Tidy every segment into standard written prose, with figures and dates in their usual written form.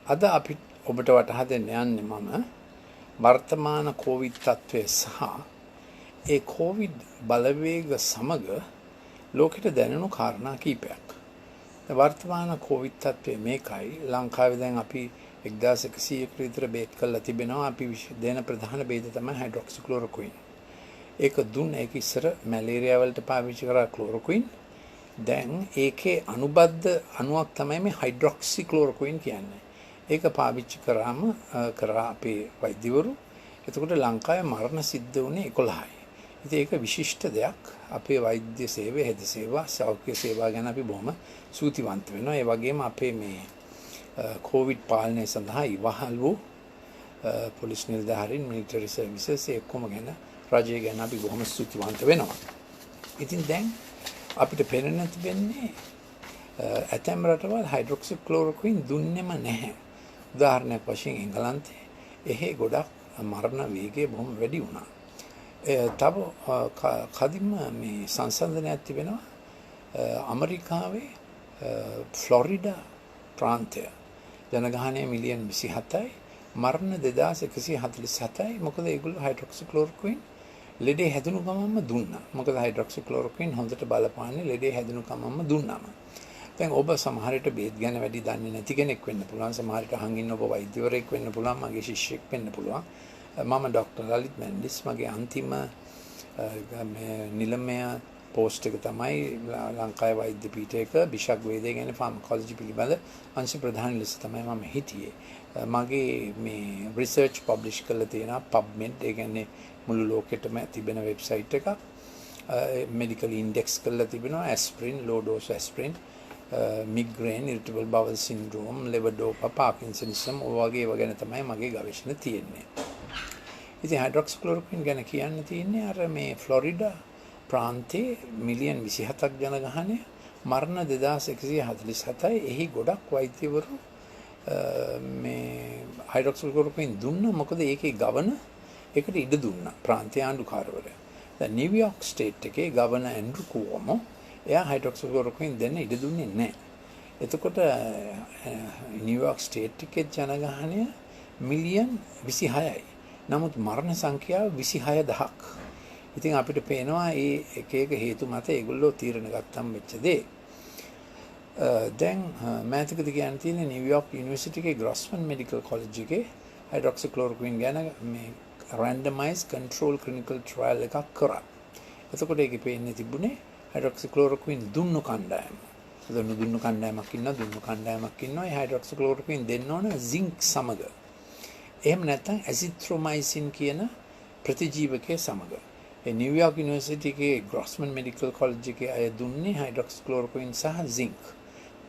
අද අපි ඔබට වටහා දෙන්න යන්නේ මම වර්තමාන කොවිඩ් තත්ත්වය සහ ඒ කොවිඩ් බලවේග සමග ලෝකෙට දැනෙනු කාරණා කීපයක්. වර්තමාන කොවිඩ් තත්ත්වය මේකයි. ලංකාවේ දැන් අපි 1100ක විතර බේත් කරලා තිබෙනවා. අපි දෙන ප්‍රධාන බේද තමයි හයිඩ්‍රොක්සික්ලෝරොක්වින්. ඒක දුන්න ඒක ඉස්සර මැලේරියා වලට පාවිච්චි කරා ක්ලෝරොක්වින්. දැන් ඒකේ අනුබද්ධ අණුවක් තමයි මේ හයිඩ්‍රොක්සික්ලෝරොක්වින් කියන්නේ. ඒක පාවිච්චි කරා අපේ වෛද්‍යවරු. එතකොට ලංකාවේ මරණ සිද්ධ වුණේ 11යි. ඉතින් ඒක විශිෂ්ට දෙයක්. අපේ වෛද්‍ය සේවය, හෙද සේවා, සෞඛ්‍ය සේවා ගැන අපි බොහොම සූතිවන්ත වෙනවා. ඒ වගේම අපේ මේ කොවිඩ් පාලනය සඳහා ඉවහල් වූ පොලිස් නිලධාරීන්, මිලිටරි සර්විසස් එක්කම ගැන රජය ගැන අපි බොහොම සූතිවන්ත වෙනවා. ඉතින් දැන් අපිට පේන්න තිබෙන්නේ ඇතැම් රටවල් හයිඩ්‍රොක්සික්ලෝරොක්වින් දුන්නෙම නැහැ. උදාහරණයක් වශයෙන් එංගලන්තයේ එහෙ ගොඩක් මරණ වේගය බොහොම වැඩි වුණා. තව කදිම මේ සංසන්දනයක් තිබෙනවා ඇමරිකාවේ ෆ්ලොරිඩා ප්‍රාන්තය ජනගහනය මිලියන් 27යි මරණ 2147යි. මොකද ඒගොල්ලෝ හයිඩ්‍රොක්සික්ලෝරොක්වින් ලෙඩේ හැදුණු ගමන්ම දුන්නා. මොකද හයිඩ්‍රොක්සික්ලෝරොක්වින් හොඳට බලපාන්නේ ලෙඩේ හැදුණු ගමන්ම දුන්නාම. දැන් ඔබ සමහර විට බේත් ගැන වැඩි දන්නේ නැති කෙනෙක් වෙන්න පුළුවන්. සමහර විට අහන් ඔබ වෛද්‍යවරයෙක් වෙන්න පුළුවන්. මගේ ශිෂ්‍යෙක් වෙන්න පුළුවන්. මම ડોક્ટર ලලිත් මැන්ඩිස්. මගේ අන්තිම නිලමය පෝස්ට් එක තමයි ලංකාවේ වෛද්‍ය පීඨයක බිෂක් වේදේ ගැන ෆාමකොලොජි පිළිබඳ අංශ ප්‍රධාන ලෙස තමයි මම හිටියේ. මගේ මේ රිසර්ච් පබ්ලිෂ් කරලා තියෙනවා PubMed. ඒ කියන්නේ මුළු ලෝකෙටම තිබෙන වෙබ්සයිට් එකක්. මෙඩිකල් ඉන්ඩෙක්ස් කරලා තිබෙනවා ඇස්ප්‍රින්, ලෝ ඩෝස් ඇස්ප්‍රින්, මිග්‍රේන්, ඉරිටබල් බවල් සින්ඩ්‍රෝම්, ලෙවඩෝපා, පාකින්සන්ිසම් වගේ ඒවා ගැන තමයි මගේ ගවේෂණ තියෙන්නේ. ඉතින් හයිඩ්‍රොක්සික්ලෝරොක්වින් ගැන කියන්න තියෙන්නේ අර මේ ෆ්ලොරිඩා ප්‍රාන්තයේ මිලියන් 27ක් ජනගහනය මරණ 2147යි. එහි ගොඩක් වෛද්‍යවරු මේ හයිඩ්‍රොක්සික්ලෝරොක්වින් දුන්නා. මොකද ඒකේ ගවර්නර් ඒකට ඉඩ දුන්නා, ප්‍රාන්තීය ආණ්ඩුකාරවරයා. දැන් නිව්යෝක් ස්ටේට් එකේ ගවර්නර් ඇන්ඩ්‍රු කුවමෝ එයා හයිඩ්‍රොක්සික්ලෝරොක්වින් දෙන්න ඉඩ දුන්නේ නැහැ. එතකොට නිව්යෝක් ස්ටේට් එකේ ජනගහනය මිලියන් 26යි. නමුත් මරණ සංඛ්‍යාව 26000ක්. ඉතින් අපිට පේනවා මේ එක එක හේතු මත ඒගොල්ලෝ තීරණ ගත්තම් වෙච්ච දේ. දැන් මෑතකදී කියන්න තියෙන්නේ නිව්යෝක් යුනිවර්සිටි එකේ ග්‍රොස්මන් මෙඩිකල් කොලෙජ් එකේ හයිඩ්‍රොක්සික්ලෝරොක්වින් ගැන මේ randomized control clinical trial එකක් කරා. එතකොට ඒකේ පේන්නේ තිබුණේ හයිඩ්‍රොක්සික්ලෝරොක්වින් දුන්නු කණ්ඩායම. දුන්නු කණ්ඩායමක් ඉන්නවා, දුන්නු කණ්ඩායමක් ඉන්නවා. ඒ හයිඩ්‍රොක්සික්ලෝරොක්වින් දෙන්න ඕන zink සමග. එහෙම නැත්නම් ඇසිත්‍රොමයිසින් කියන ප්‍රතිජීවකයේ සමග. ඒ නිව්යෝක් යුනිවර්සිටි එකේ ග්‍රොස්මන් මෙඩිකල් කොලෙජ් එකේ අය දුන්නේ හයිඩ්‍රොක්සික්ලෝරොක්වින් සහ zink.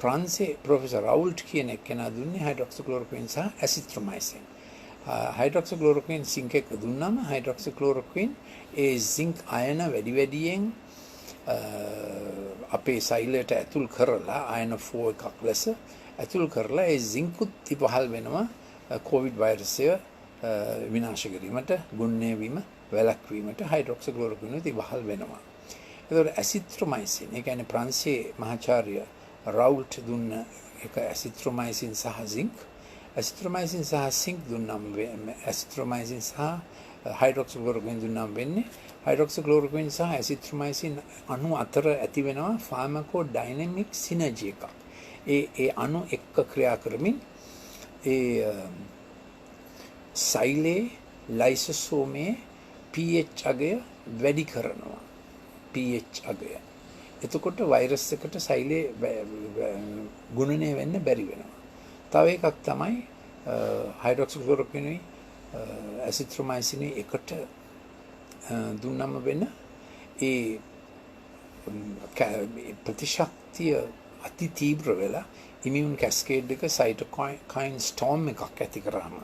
ප්‍රංශේ ප්‍රොෆෙසර් රවුල්ට් කියන එක්කෙනා දුන්නේ හයිඩ්‍රොක්සික්ලෝරොක්වින් සහ ඇසිත්‍රොමයිසින්. හයිඩ්‍රොක්සික්ලෝරොක්වින් zink එක දුන්නාම හයිඩ්‍රොක්සික්ලෝරොක්වින් ඒ zink අයන වැඩියෙන් අපේ සෛලයට ඇතුල් කරලා අයන 4 එකක් ලෙස ඇතුල් කරලා ඒ zink උත් ඉවහල් වෙනවා කොවිඩ් වෛරසය විනාශ කිරීමට, ගුණ්‍ය වීම වැළැක්වීමට හයිඩ්‍රොක්සික්ලෝරොක්වින් උත් ඉවහල් වෙනවා. ඒතකොට ඇසිත්‍රොමයිසින්, ඒ කියන්නේ ප්‍රංශේ මහාචාර්ය රවුල්ට් දුන්න එක ඇසිත්‍රොමයිසින් සහ zink. ඇසිත්‍රොමයිසින් සහ zink දුන්නාම ඇසිත්‍රොමයිසින් සහ හයිඩ්‍රොක්සික්ලෝරොක්වින් දුන්නාම වෙන්නේ හයිඩ්‍රොක්සික්ලෝරොක්වින් සහ ඇසිත්‍රොමයිසින් අණු අතර ඇති වෙනවා ෆාමකෝඩයිනමික් සිනර්ජි එකක්. ඒ අණු එක්ක ක්‍රියා කරමින් ඒ සෛලේ ලයිසෝසෝමේ pH අගය වැඩි කරනවා. pH අගය. එතකොට වෛරස් එකට සෛලේ ගුණණය වෙන්න බැරි වෙනවා. තව එකක් තමයි හයිඩ්‍රොක්සික්ලෝරොක්විනුයි ඇසිත්‍රොමයිසිනුයි එකට දුන්නම වෙන ඒ ප්‍රතිශක්තිය අති තීව්‍ර වෙලා ඉමියුන් කැස්කේඩ් එක සයිටෝකයින් ස්ටෝම් එකක් ඇති කරාම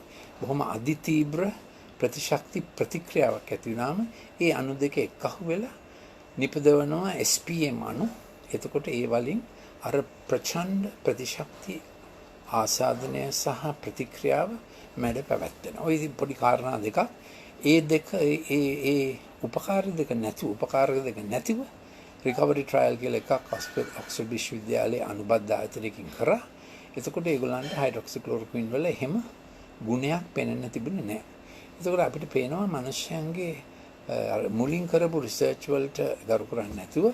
බොහොම අති තීව්‍ර ප්‍රතිශක්ති ප්‍රතික්‍රියාවක් ඇති වුණාම ඒ අණු දෙක එක්කහු වෙලා නිපදවනවා SPM අණු. එතකොට ඒ වලින් අර ප්‍රචණ්ඩ ප්‍රතිශක්ති ආසාදනය සහ ප්‍රතික්‍රියාව මැඩ පැවැත්වෙනවා. ඔය පොඩි කාරණා දෙකක්. ඒ දෙක ඒ උපකාරක දෙක නැතිව රිකවරි ට්‍රයල් කියලා එකක් ඔක්ස්ෆර්ඩ් විශ්වවිද්‍යාලයේ අනුබද්ධ ආයතනයකින් කරා. එතකොට ඒගොල්ලන්ට හයිඩ්‍රොක්සික්ලෝරොක්වින් වල එහෙම ගුණයක් පෙනෙන්න තිබුණේ නැහැ. එතකොට අපිට පේනවා මනුෂ්‍යයන්ගේ මුලින් කරපු රිසර්ච් වලට ගරු කරන්නේ නැතුව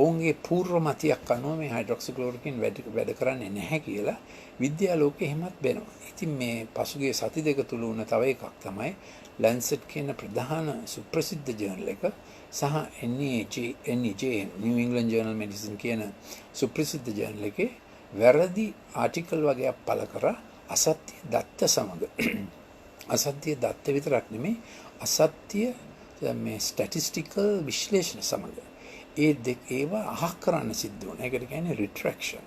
ඔවුන්ගේ පූර්ව මතයක් අනුව මේ හයිඩ්‍රොක්සික්ලෝරොක්වින් වැඩ කරන්නේ නැහැ කියලා විද්‍යා ලෝකේ එහෙමත් වෙනවා. ඉතින් මේ පසුගිය සති දෙක තුල වුණ තව එකක් තමයි Lancet කියන ප්‍රධාන සුප්‍රසිද්ධ ජර්නල් එක සහ NEJ New England Journal Medicine කියන සුප්‍රසිද්ධ ජර්නල් එකේ වැරදි ආටිකල් වගේක් පළ කරා අසත්‍ය දත්ත සමග. අසත්‍ය දත්ත විතරක් නෙමෙයි අසත්‍ය මේ ස්ටැටිස්ටිකල් විශ්ලේෂණ සමග. ඒවා අහක් කරන්න සිද්ධ වුණා. ඒකට කියන්නේ රිට්‍රැක්ෂන්.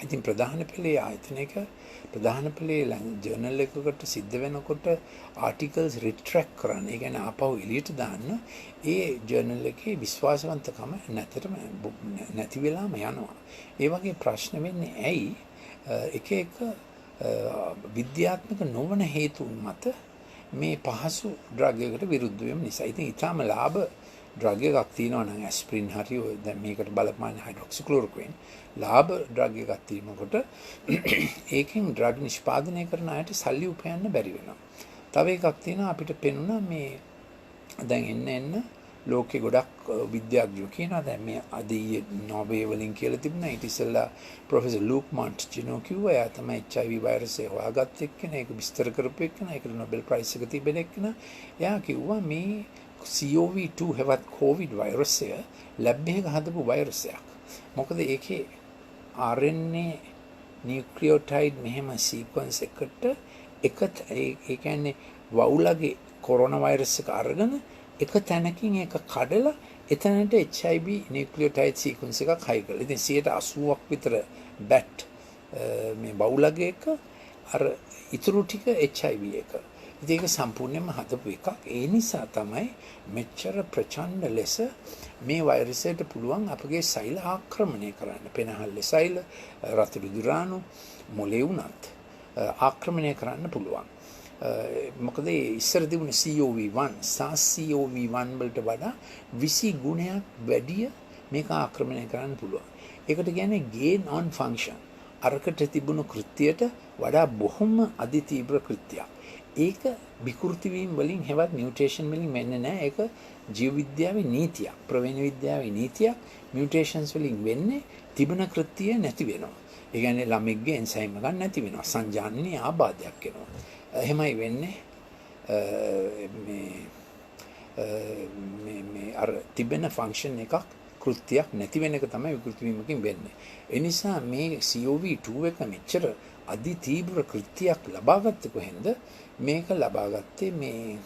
ඉතින් ප්‍රධාන පෙළේ ආයතනයක ප්‍රධාන පෙළේ ජර්නල් එකකට සිද්ධ වෙනකොට ආටිකල්ස් රිට්‍රැක්ට් කරන්න. ඒ කියන්නේ ආපහු එළියට දාන්න ඒ ජර්නල් එකේ විශ්වාසවන්තකම නැති වෙලාම යනවා. ඒ වගේ ප්‍රශ්න වෙන්නේ ඇයි? එක විද්‍යාත්මක නොවන හේතුන් මත මේ පහසු ඩ්‍රග් එකකට විරුද්ධ වීම නිසා. ඉතින් ඊටම ලාභ ඩ්‍රග් එකක් තියෙනවා නම් ඇස්ප්‍රින් හරි ඔය දැන් මේකට බලපාන හයිඩ්‍රොක්සික්ලෝරොක්වින් ලාභ ඩ්‍රග් එකක් තියෙනකොට ඒකෙන් ඩ්‍රග් නිෂ්පාදනය කරන අයට සල්ලි උපයන්න බැරි වෙනවා. තව එකක් තියෙනවා අපිට පෙනුණා මේ දැන් එන්න ලෝකේ ගොඩක් විද්‍යාඥයෝ කියනවා දැන් මේ අද ඊයේ නෝබේ වලින් කියලා තිබුණා ඊට ඉස්සෙල්ලා ප්‍රොෆෙසර් ලූක් මොන්ට්ජිනෝ කිව්වා එයා තමයි HIV වෛරස් එක හොයාගත්ත එක්කෙනා ඒක විස්තර කරපු එක්කෙනා ඒකට නොබෙල් ප්‍රයිස් එක තිබෙන එක්කෙනා එයා කිව්වා මේ COV2 හැවත් කොවිඩ් වෛරස් එක ලැබ් එකක හදපු වෛරස් එකක්. මොකද ඒකේ RNA නියුක්ලියෝටයිඩ් මෙහෙම සීක්වන්ස් එකට ඒ කියන්නේ වවුලගේ කොරෝනා වෛරස් එක අරගෙන එක තැනකින් ඒක කඩලා එතනට HIV නියුක්ලියෝටයිඩ් සීක්වන්ස් එකක් හයි කරලා. ඉතින් 80%ක් විතර බැට් මේ වවුලගේ එක අර ඉතුරු ටික HIV එක. ඉතින් ඒක සම්පූර්ණයෙන්ම හදපු එකක්. ඒ නිසා තමයි මෙච්චර ප්‍රචණ්ඩ ලෙස මේ වෛරසයට පුළුවන් අපගේ සෛල ආක්‍රමණය කරන්න. පෙනහල්ල සෛල, රතුරු දුරාණු, මොලේ උනත් ආක්‍රමණය කරන්න පුළුවන්. මොකද ඉස්සර තිබුණ COV1 සහ COV1 වලට වඩා 20 ගුණයක් වැඩිය මේක ආක්‍රමණය කරන්න පුළුවන්. ඒකට කියන්නේ gain on function. අරකට තිබුණු කෘත්‍යයට වඩා බොහොම අධිතීව්‍ර කෘත්‍යයක්. ඒක විකෘති වීම වලින් හැවත් මියුටේෂන් වලින් වෙන්නේ නැහැ. ඒක ජීව විද්‍යාවේ නීතියක්. ප්‍රවේණ විද්‍යාවේ නීතියක්. මියුටේෂන්ස් වලින් වෙන්නේ තිබෙන කෘත්‍යය නැති වෙනවා. ඒ කියන්නේ ළමෙක්ගේ එන්සයිම් එකක් නැති වෙනවා. සංජානනීය ආබාධයක් එනවා. එහෙමයි වෙන්නේ මේ අර තිබෙන ෆන්ක්ෂන් එකක් කෘත්‍යයක් නැති වෙන එක තමයි විකෘති වීමකින් වෙන්නේ. ඒ නිසා මේ COV2 එක මෙච්චර අධි තීව්‍ර කෘත්‍යයක් ලබාගත්තේ කොහෙන්ද? මේක ලබාගත්තේ මේ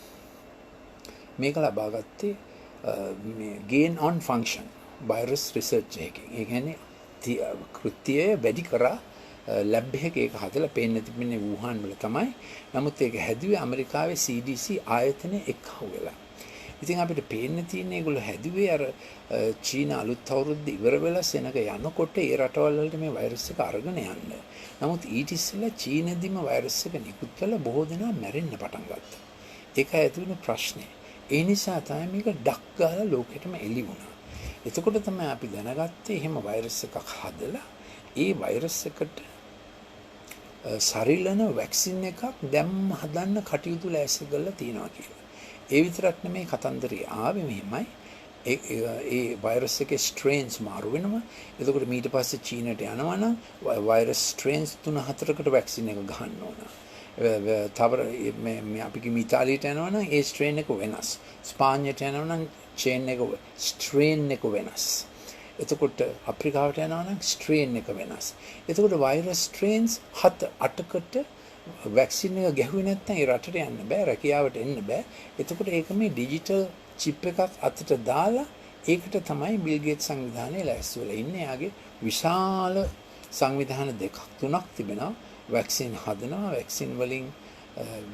gain on function virus research එකකින්. ඒ කියන්නේ කෘත්‍යය වැඩි කරා ලැබ් එකක ඒක හදලා පේන්න තිබෙන්නේ වුහාන් වල තමයි. නමුත් ඒක හැදුවේ ඇමරිකාවේ CDC ආයතනය එක්කව වෙලා. ඉතින් අපිට පේන්න තියෙන්නේ ඒගොල්ලෝ හැදුවේ අර චීන අලුත් අවුරුද්ද ඉවර වෙලා සෙනග යනකොට ඒ රටවල් වලට මේ වෛරස් එක අරගෙන යන්න. නමුත් ඊට ඉස්සෙල්ලා චීනෙදිම වෛරස් එක නිකුත් කළා බොහෝ දෙනා මැරෙන්න පටන් ගත්තා. ඒක ඇති වෙන ප්‍රශ්නේ. ඒ නිසා තමයි මේක ඩක් ගාලා ලෝකෙටම එළි වුණා. එතකොට තමයි අපි දැනගත්තේ එහෙම වෛරස් එකක් හදලා ඒ වෛරස් එකට සරිලන වැක්සින් එකක් දැම්ම හදන්න කටයුතු ලෑස්ති කරලා තියෙනවා කියලා. ඒ විතරක් නෙමෙයි කතන්දරේ ආවේ මෙහෙමයි. ඒ වෛරස් එකේ ස්ට්‍රේන්ස් මාරු වෙනවා. එතකොට ඊට පස්සේ චීනට යනවා නම් වෛරස් ස්ට්‍රේන්ස් 3-4කට වැක්සින් එක ගහන්න ඕන. තව මේ අපි කිව්ව ඉතාලියට යනවා නම් ඒ ස්ට්‍රේන් එක වෙනස්. ස්පාඤ්ඤයට යනවා නම් ස්ට්‍රේන් එක වෙනස්. එතකොට අප්‍රිකාවට යනවා නම් ස්ට්‍රේන් එක වෙනස්. එතකොට වෛරස් ස්ට්‍රේන්ස් 7-8කට වැක්සින් එක ගැහුවේ නැත්නම් ඒ රටට යන්න බෑ, රැකියාවට එන්න බෑ. එතකොට ඒක මේ ඩිජිටල් චිප් එකක් අතට දාලා ඒකට තමයි බිල් ගේට්ස් සංවිධානය ලෑස්ති වෙලා ඉන්නේ. යාගේ විශාල සංවිධාන 2-3ක් තිබෙනවා. වැක්සින් හදනවා, වැක්සින් වලින්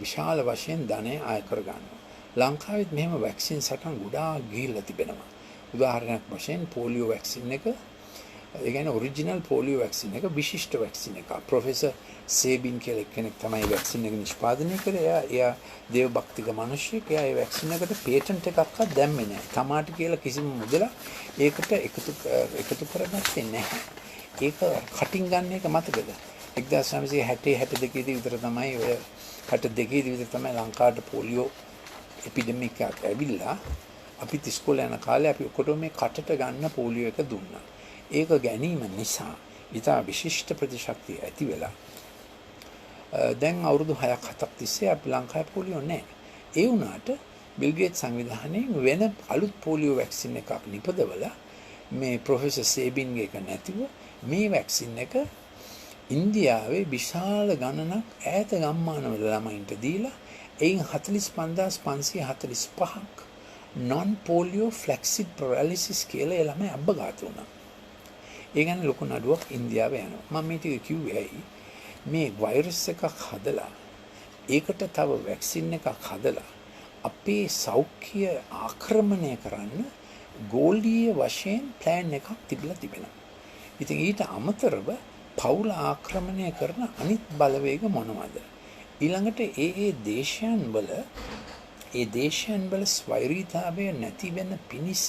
විශාල වශයෙන් ධනය ආය කර ගන්නවා. ලංකාවෙත් මෙහෙම වැක්සින් සටන් ගොඩාක් ගිහිල්ලා තිබෙනවා. උදාහරණයක් වශයෙන් පොලියෝ වැක්සින් එක, ඒ කියන්නේ ඔරිජිනල් පොලියෝ වැක්සින් එක විශිෂ්ට වැක්සින් එකක්. ප්‍රොෆෙසර් සේබින් කියලා කෙනෙක් තමයි වැක්සින් එක නිෂ්පාදනය කළේ. එයා දේවභක්තික මිනිහෙක්. එයා ඒ වැක්සින් එකට පේටන්ට් එකක්වත් දැම්මේ නැහැ. තමාට කියලා කිසිම මුදලක් ඒකට එකතු කරගත්තේ නැහැ. ඒක කටින් ගන්න එක මතකද? 1962 විතර තමයි ඔය 62 විතර තමයි ලංකාවට පොලියෝ එපිඩෙමික් එකක් ඇවිල්ලා අපිත් ඉස්කෝලේ යන කාලේ අපි ඔක්කොටම මේ කටට ගන්න පොලියෝ එක දුන්නා. ඒක ගැනීම නිසා ඉතා විශිෂ්ට ප්‍රතිශක්තිය ඇති වෙලා දැන් අවුරුදු 6ක් 7ක් තිස්සේ අපි ලංකාවේ පොලියෝ නැහැ. ඒ වුණාට බිල් ගේට්ස් සංවිධානයෙන් වෙන අලුත් පොලියෝ වැක්සින් එකක් නිපදවලා මේ ප්‍රොෆෙසර් සේබින්ගේ එක නැතිව මේ වැක්සින් එක ඉන්දියාවේ විශාල ගණනක් ඈත ගම්මානවල ළමයින්ට දීලා එයින් 45545ක් non polio flaccid paralysis කියලා ළමයි අබ්බගාත වුණා. ඒ ගැන ලොකු නඩුවක් ඉන්දියාවේ යනවා. මම මේ ටික කිව්වේ ඇයි? මේ වෛරස් එකක් හදලා ඒකට තව වැක්සින් එකක් හදලා අපේ සෞඛ්‍ය ආක්‍රමණය කරන්න ගෝලීය වශයෙන් ප්ලෑන් එකක් තිබිලා තිබෙනවා. ඉතින් ඊට අමතරව පෞල ආක්‍රමණය කරන අනිත් බලවේග මොනවද? ඊළඟට ඒ දේශයන් වල ස්වෛරීතාවය නැති වෙන පිණිස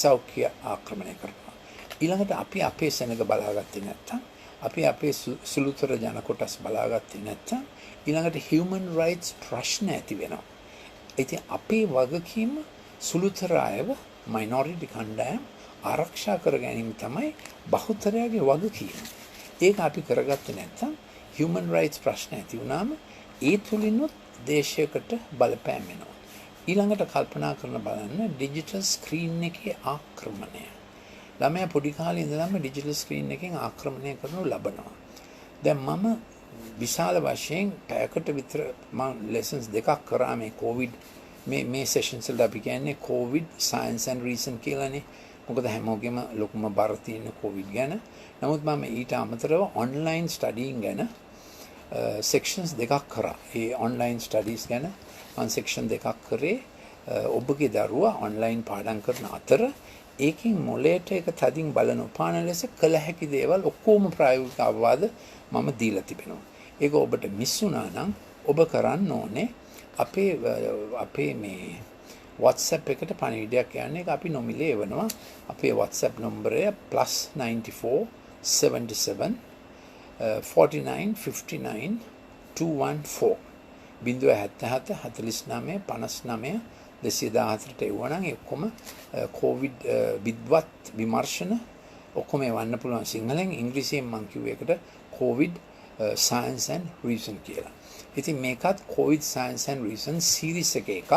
සෞඛ්‍ය ආක්‍රමණය කරනවා. ඊළඟට අපි අපේ සෙනඟ බලාගත්තේ නැත්නම් අපි අපේ සුළුතර ජන කොටස් බලාගත්තේ නැත්නම් ඊළඟට human rights ප්‍රශ්න ඇති වෙනවා. ඉතින් අපේ වගකීම සුළුතර අයව minority කණ්ඩායම් ආරක්ෂා කර ගැනීම තමයි බහුතරයාගේ වගකීම. ඒක අපි කරගත්තේ නැත්නම් human rights ප්‍රශ්න ඇති වුණාම ඒ තුලිනුත් දේශයකට බලපෑම් වෙනවා. ඊළඟට කල්පනා කරන බලන්න ඩිජිටල් ස්ක්‍රීන් එකේ ආක්‍රමණය. ළමයා පොඩි කාලේ ඉඳලම ඩිජිටල් ස්ක්‍රීන් එකෙන් ආක්‍රමණය කරනු ලබනවා. දැන් මම විශාල වශයෙන් පැයකට විතර මම ලෙසන්ස් දෙකක් කරා මේ කොවිඩ් මේ සෙෂන්ස් වල අපි කියන්නේ කොවිඩ් සයන්ස් ඇන්ඩ් රීසන් කියලානේ. මොකද හැමෝගෙම ලොකුම බර තියෙන කොවිඩ් ගැන. නමුත් මම ඊට අමතරව ඔන්ලයින් ස්ටඩීින් ගැන සෙක්ෂන්ස් දෙකක් කරා. ඒ ඔන්ලයින් ස්ටඩීස් ගැන මම සෙක්ෂන් දෙකක් කරේ. ඔබගේ දරුවා ඔන්ලයින් පාඩම් කරන අතර ඒකින් මොලේට එක තදින් බලන උපාන ලෙස කළ හැකි දේවල් ඔක්කොම ප්‍රායෝගික අවවාද මම දීලා තිබෙනවා. ඒක ඔබට මිස් වුණා නම් ඔබ කරන්න ඕනේ අපේ මේ WhatsApp එකට පණිවිඩයක් යන්නේ ඒක අපි නොමිලේ එවනවා. අපේ WhatsApp නම්බරය +94 77 49 59 214 077 49 59 214ට එවුවනම් ඒ ඔක්කොම කොවිඩ් විද්වත් විමර්ශන ඔක්කොම එවන්න පුළුවන් සිංහලෙන් ඉංග්‍රීසියෙන් මම කිව්වේ එකට කොවිඩ් science and reason කියලා. ඉතින් මේකත් Covid science and reason series එකක්.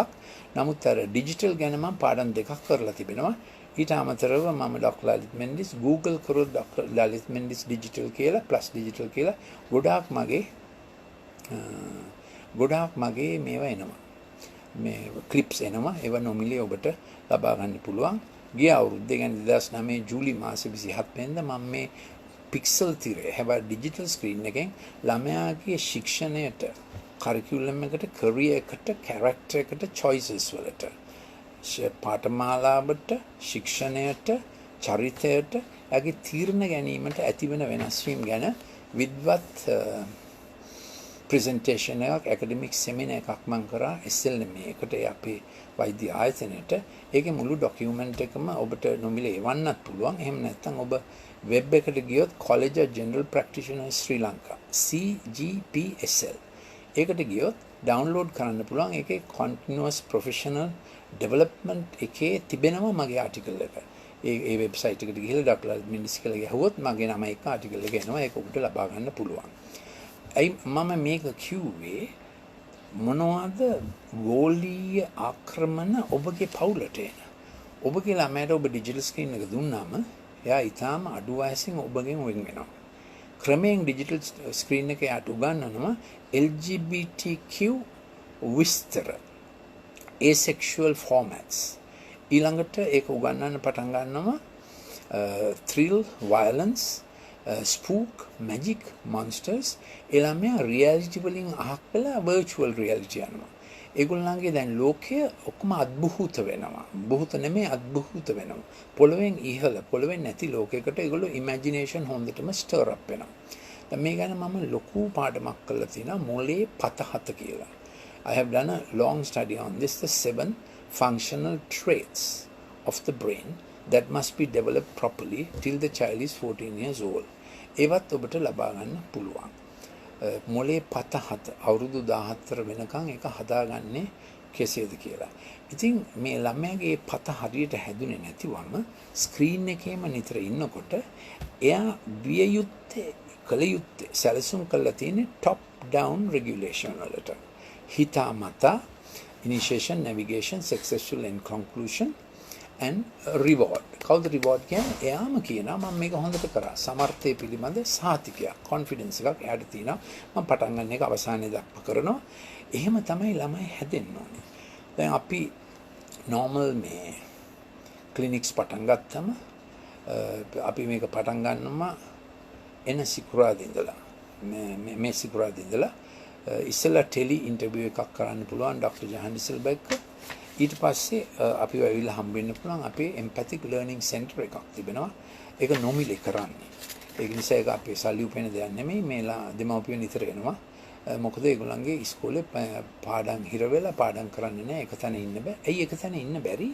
නමුත් අර ඩිජිටල් ගැන මම පාඩම් දෙකක් කරලා තිබෙනවා. ඊට අමතරව මම ඩොක්ටර් ලලිත් මෙන්ඩිස් Google කරොත් ඩොක්ටර් ලලිත් මෙන්ඩිස් ඩිජිටල් කියලා ප්ලස් ඩිජිටල් කියලා ගොඩාක් මගේ මේවා එනවා. මේ ක්ලිප්ස් එනවා. ඒව නොමිලේ ඔබට ලබා ගන්න පුළුවන්. ගිය අවුරුද්දේ කියන්නේ 2009 ජූලි මාසේ 27 වෙනිදා මම මේ පික්සල් තිරේ හැබැයි ඩිජිටල් ස්ක්‍රීන් එකෙන් ළමයාගේ ශික්ෂණයට කරිකියුලම් එකට කැරියර් එකට කැරක්ටර් එකට choices වලට පාඨමාලාවට ශික්ෂණයට චරිතයට යගේ තීරණ ගැනීමට ඇතිවන වෙනස් වීම ගැන විද්වත් presentation එකක් academic seminar එකක් මම කරා SLM එකට අපේ වෛද්‍ය ආයතනයට. ඒකේ මුළු document එකම ඔබට නොමිලේ එවන්නත් පුළුවන්. එහෙම නැත්නම් ඔබ web එකට ගියොත් College of General Practitioners Sri Lanka CGPSL ඒකට ගියොත් download කරන්න පුළුවන්. ඒකේ continuous professional development එකේ තිබෙනවා මගේ article එක. ඒ website එකට ගිහලා ඩොක්ටර් මිනිස් කියලා ගහුවොත් මගේ නම එක්ක article එක එනවා. ඒක ඔබට ලබා ගන්න පුළුවන්. මම මේක කිව්වේ මොනවද ගෝලීය ආක්‍රමණ ඔබගේ පවුලට එන. ඔබගේ ළමයට ඔබ ඩිජිටල් ස්ක්‍රීන් එක දුන්නාම එයා ඊටාම අඩු වයසින් ඔබගෙන් වෙන් වෙනවා. ක්‍රමයෙන් ඩිජිටල් ස්ක්‍රීන් එක යාට උගන්වනවා LGBTQ විස්තර asexual formats. ඊළඟට ඒක උගන්වන්න පටන් ගන්නවා thrill violence spook magic monsters එළමයා reality වලින් අහක් වෙලා virtual reality යනවා. ඒගොල්ලන්ගේ දැන් ලෝකය ඔක්කොම අද්භූත වෙනවා. භූත නෙමෙයි අද්භූත වෙනවා. පොළවෙන් ඉහළ පොළවෙන් නැති ලෝකයකට ඒගොල්ලෝ imagination හොඳටම stir up වෙනවා. දැන් මේ ගැන මම ලොකු පාඩමක් කරලා තිනවා මොලේ පත 7 කියලා. I have done a long study on this, the 7 functional traits of the brain that must be developed properly till the child is 14 years old. ඒවත් ඔබට ලබා ගන්න පුළුවන්. මොලේ පත අවුරුදු 14 වෙනකන් ඒක හදාගන්නේ කෙසේද කියලා. ඉතින් මේ ළමයාගේ පත හරියට හැදුනේ නැතිවම ස්ක්‍රීන් එකේම නිතර ඉන්නකොට එයා විය යුත්තේ කළ යුත්තේ සැලසුම් කරලා තියෙන්නේ top down regulation වලට. හිතාමතා initiation, navigation, successful and conclusion and reward. කවුද reward කියන්නේ? එයාම කියනවා මම මේක හොඳට කරා. සමර්ථය පිළිබඳ සාතිකයක්, confidence එකක් එයාට තියෙනවා. මම පටන් ගන්න එක අවසානයේ දක්වා කරනවා. එහෙම තමයි ළමයි හැදෙන්න ඕනේ. දැන් අපි normal මේ clinics පටන් ගත්තම අපි මේක පටන් ගන්නම එන සිකුරාදා ඉඳලා මේ සිකුරාදා ඉඳලා ඉස්සෙල්ලා ටෙලි ඉන්ටර්විව් එකක් කරන්න පුළුවන් ඩොක්ටර් ජහන් ඩිසල්බර්ග්. ඊට පස්සේ අපි ඇවිල්ලා හම්බෙන්න පුළුවන් අපේ empathic learning center එකක් තිබෙනවා. ඒක නොමිලේ කරන්නේ. ඒක නිසා ඒක අපේ සල්ලි උපයන දෙයක් නෙමෙයි. මේලා දෙමව්පියන් නිතර එනවා. මොකද ඒගොල්ලන්ගේ ඉස්කෝලේ පාඩම් හිර වෙලා පාඩම් කරන්නේ නැහැ. එක තැන ඉන්න බෑ. ඇයි එක තැන ඉන්න බැරි?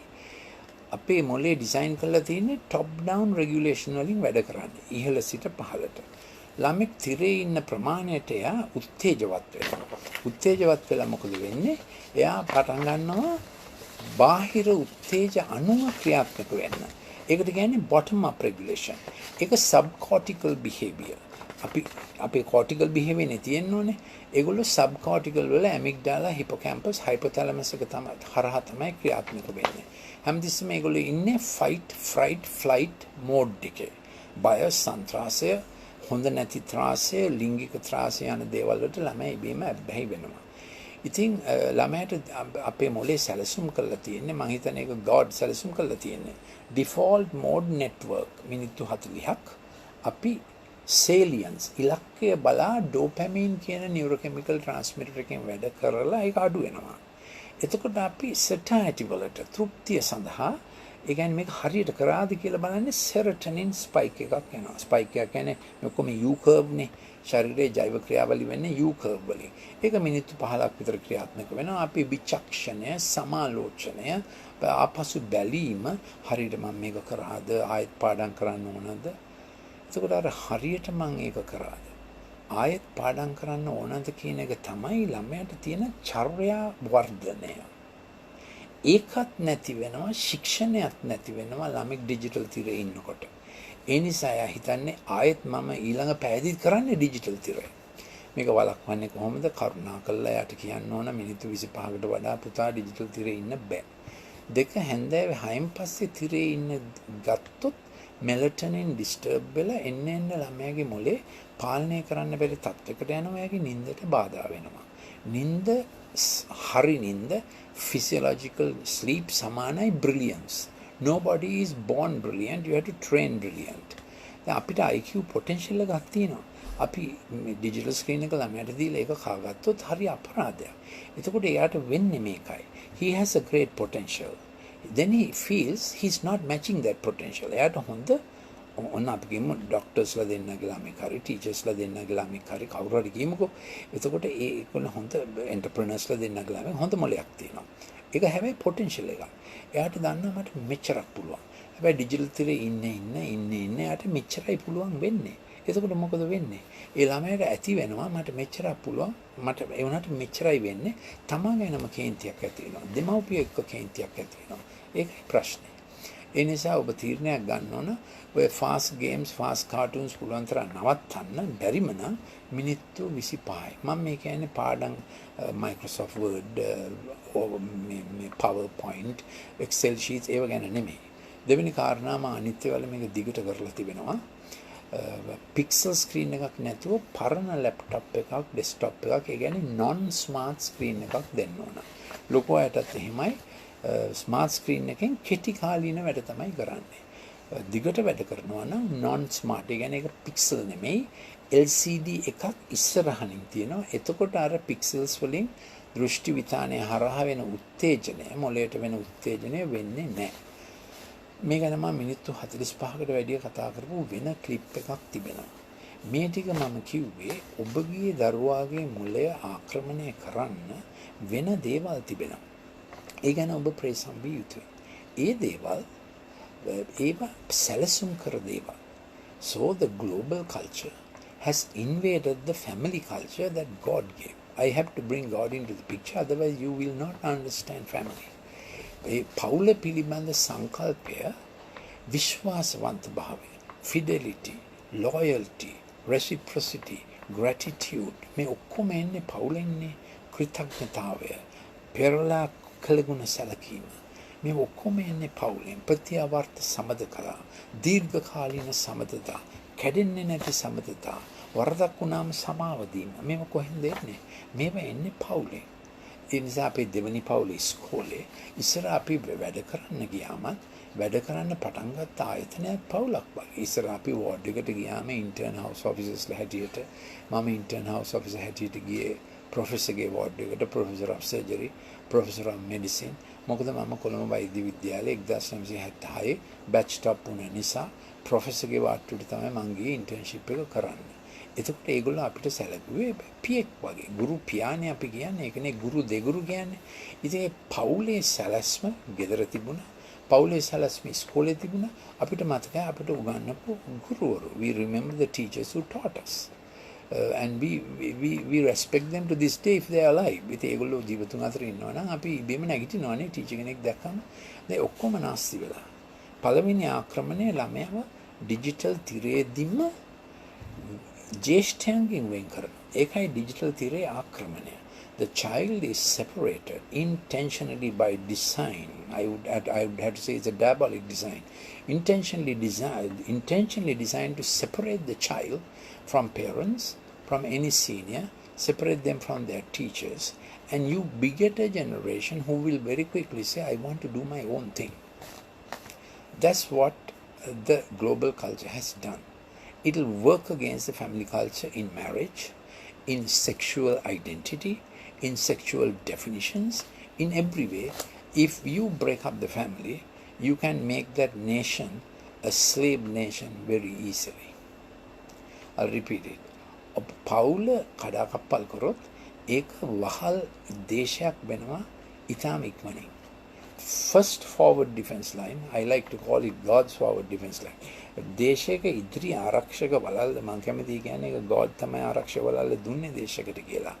අපේ මොලේ ඩිසයින් කරලා තියෙන්නේ top down regulation වලින් වැඩ කරන්නේ. ඉහළ සිට පහළට. ළමෙක් තිරේ ඉන්න ප්‍රමාණයට එයා උත්තේජවත් වෙනවා. උත්තේජවත් වෙලා මොකද වෙන්නේ? එයා පටන් ගන්නවා බාහිර උත්තේජ අණුව ක්‍රියාත්මක වෙන්න. ඒකට කියන්නේ bottom up regulation. ඒක subcortical behavior. අපේ cortical behavior නේ තියෙන්නේ. ඒගොල්ලෝ subcortical වල amygdala, hippocampus, hypothalamus එක තමයි හරහා තමයි ක්‍රියාත්මක වෙන්නේ. හැමතිස්සෙම මේගොල්ලෝ ඉන්නේ fight, fright, flight mode එකේ. බය, සන්ත්‍රාසය, හොඳ නැති ත්‍රාසය, ලිංගික ත්‍රාසය යන දේවල් වලට ළමයි බීම බැහැ වෙනවා. ඉතින් ළමයට අපේ මොලේ සැලසුම් කරලා තියෙන්නේ මම හිතන්නේ ඒක God සැලසුම් කරලා තියෙන්නේ. default mode network මිනිත්තු 40ක් අපි salience ඉලක්කය බලා dopamine කියන neurochemical transmitter එකෙන් වැඩ කරලා ඒක අඩු වෙනවා. එතකොට අපි satiety වලට තෘප්තිය සඳහා ඒ කියන්නේ මේක හරියට කරාද කියලා බලන්නේ serotonin spike එකක් එනවා. spike එක කියන්නේ ඔක්කොම U curve නේ. ශරීරයේ ජෛව ක්‍රියාවලිය වෙන්නේ U curve වලින්. ඒක මිනිත්තු 15ක් විතර ක්‍රියාත්මක වෙනවා. අපි විචක්ෂණය, සමාලෝචනය, ආපසු බැලීම හරියට මම මේක කරාද ආයෙත් පාඩම් කරන්න ඕනද? එතකොට අර හරියට මම ඒක කරාද ආයෙත් පාඩම් කරන්න ඕනද කියන එක තමයි ළමයාට තියෙන චර්යා වර්ධනය. ඒකත් නැති වෙනවා, ශික්ෂණයක් නැති වෙනවා ළමෙක් ඩිජිටල් තිරේ ඉන්නකොට. ඒ නිසා එයා හිතන්නේ ආයෙත් මම ඊළඟ පැයදී කරන්නේ ඩිජිටල් තිරේ. මේක වළක්වන්නේ කොහොමද? කරුණාකරලා එයාට කියන්න ඕන මිනිත්තු 25කට වඩා පුතා ඩිජිටල් තිරේ ඉන්න බෑ. දෙක හැන්දෑවේ 6න් පස්සේ තිරේ ඉන්න ගත්තොත් මෙලටොනින් ඩිස්ටර්බ් වෙලා එන්න ළමයාගේ මොලේ පාලනය කරන්න බැරි තත්යකට යනවා. එයාගේ නිින්දට බාධා වෙනවා. නිින්ද හරි නිින්ද physiological sleep සමානයි brilliance. Nobody is born brilliant, you have to train brilliant. දැන් අපිට IQ potential එකක් තියෙනවා. අපි digital screen එක ළමයට දීලා ඒක කාගත්තොත් හරි අපරාධයක්. එතකොට එයාට වෙන්නේ මේකයි. He has a great potential. Then he feels he's not matching that potential. එයාට හොඳ ඔන්න අපි කියමු ඩොක්ටර්ස්ලා දෙන්නගේ ළමෙක් හරි ටීචර්ස්ලා දෙන්නගේ ළමෙක් හරි කවුරු හරි කියමුකෝ. එතකොට ඒගොල්ලෝ හොඳ එන්ටර්ප්‍රෙනර්ස්ලා දෙන්නගේ ළමෙක් හොඳ මොලයක් තියෙනවා. ඒක හැබැයි පොටෙන්ෂල් එකක්. එයාට දන්නවා මට මෙච්චරක් පුළුවන්. හැබැයි ඩිජිටල් තිරේ ඉන්න එයාට මෙච්චරයි පුළුවන් වෙන්නේ. එතකොට මොකද වෙන්නේ? ඒ ළමයාට ඇති වෙනවා මට මෙච්චරක් පුළුවන්. මට ඒ වුණාට මෙච්චරයි වෙන්නේ. තමා ගැනම කේන්තියක් ඇති වෙනවා. දෙමව්පිය එක්ක කේන්තියක් ඇති වෙනවා. ඒකයි ප්‍රශ්නේ. ඒ නිසා ඔබ තීරණයක් ගන්න ඕන ඔය fast games, fast cartoons පුළුවන් තරම් නවත්තන්න බැරිම නම් මිනිත්තු 25යි. මම මේ කියන්නේ පාඩම් Microsoft Word, මේ PowerPoint, Excel sheets ඒව ගැන නෙමෙයි. දෙවෙනි කාරණාව මම අනිත් ඒවාල මේක දිගට කරලා තිබෙනවා. pixel screen එකක් නැතුව පරණ laptop එකක්, desktop එකක්, ඒ කියන්නේ non smart screen එකක් දෙන්න ඕන. ලොකු අයටත් එහෙමයි. ස්මාර්ට් ස්ක්‍රීන් එකෙන් කෙටි කාලීන වැඩ තමයි කරන්නේ. දිගට වැඩ කරනවා නම් non smart, ඒ කියන්නේ ඒක පික්සල් නෙමෙයි, LCD එකක් ඉස්සරහින් තියෙනවා. එතකොට අර පික්සල්ස් වලින් දෘෂ්ටි විතානය හරහා වෙන උත්තේජනය, මොළයට වෙන උත්තේජනය වෙන්නේ නැහැ. මේ ගැන මම මිනිත්තු 45කට වැඩිය කතා කරපු වෙන ක්ලිප් එකක් තිබෙනවා. මේ ටික මම කිව්වේ ඔබගේ දරුවාගේ මොළය ආක්‍රමණය කරන්න වෙන දේවල් තිබෙනවා. ඒ ගැන ඔබ ප්‍රේසම් විය යුතුයි. ඒ දේවල් ඒවා සැලසුම් කර දේවල්. So the global culture has invaded the family culture that God gave. I have to bring God into the picture, otherwise you will not understand family. ඒ පවුල පිළිබඳ සංකල්පය විශ්වාසවන්ත භාවය, fidelity, loyalty, reciprocity, gratitude මේ ඔක්කොම එන්නේ පවුලෙන්නේ. කෘතඥතාවය, පෙරලා කළගුණ සැලකීම මේ ඔක්කොම එන්නේ පවුලෙන්. ප්‍රත්‍යවර්ත සමදකලා, දීර්ඝකාලීන සමදතා, කැඩෙන්නේ නැති සමදතා, වරදක් වුණාම සමාව දීම මේව කොහෙන්ද එන්නේ? මේවා එන්නේ පවුලෙන්. ඒ නිසා අපේ දෙවනි පවුලේ ඉස්කෝලේ ඉස්සර අපි වැඩ කරන්න ගියාම වැඩ කරන්න පටන් ගත්ත ආයතනයක් පවුලක් වගේ. ඉස්සර අපි වෝඩ් එකට ගියාම ඉන්ටර්න් හවුස් ඔෆිසර්ස්ලා හැටියට මම ඉන්ටර්න් හවුස් ඔෆිසර් හැටියට ගියේ ප්‍රොෆෙසර්ගේ වෝඩ් එකට, professor of surgery, professor of medicine. මොකද මම කොළඹ වෛද්‍ය විද්‍යාලයේ 1976 බැච් ටොප් වුණ නිසා ප්‍රොෆෙසර්ගේ වාට්ටුවට තමයි මං ගියේ ඉන්ටර්න්ෂිප් එක කරන්න. එතකොට ඒගොල්ලෝ අපිට සැලකුවේ පියෙක් වගේ. ගුරු පියානේ අපි කියන්නේ. ඒකනේ ගුරු දෙගුරු කියන්නේ. ඉතින් ඒ පවුලේ සැලැස්ම ගෙදර තිබුණා. පවුලේ සැලැස්ම ඉස්කෝලේ තිබුණා. අපිට මතකයි අපිට උගන්වපු ගුරුවරු. We remember the teachers who taught us. And we respect them to this day if they are alive. ඉතින් ඒගොල්ලෝ ජීවිතුන් අතර ඉන්නවා නම් අපි ඉබේම නැගිටිනවනේ ටීචර් කෙනෙක් දැක්කම. දැන් ඔක්කොම නැස්ති වෙලා. පළවෙනි ආක්‍රමණය ළමයාව ඩිජිටල් තිරේදීම ज्येष्ठ्यांगिन वें करना एकाई डिजिटल तीरे आक्रमणे. The child is separated intentionally by design. I would have to say it's a diabolic design. Intentionally designed to separate the child from parents, from any senior, separate them from their teachers, and you beget a generation who will very quickly say, I want to do my own thing. That's what the global culture has done. It will work against the family culture in marriage, in sexual identity, in sexual definitions, in every way. If you break up the family, you can make that nation a slave nation very easily. I'll repeat it. පවුල කඩාකප්පල් කරොත් ඒක වහල් දේශයක් වෙනවා ඉතාම ඉක්මනින්. First forward defense line, I like to call it God's forward defense line. දේශයක ඉදිරි ආරක්ෂක වලල්ල මම කැමති කියන්නේ ඒක God තමයි ආරක්ෂක වලල්ල දුන්නේ දේශයකට කියලා.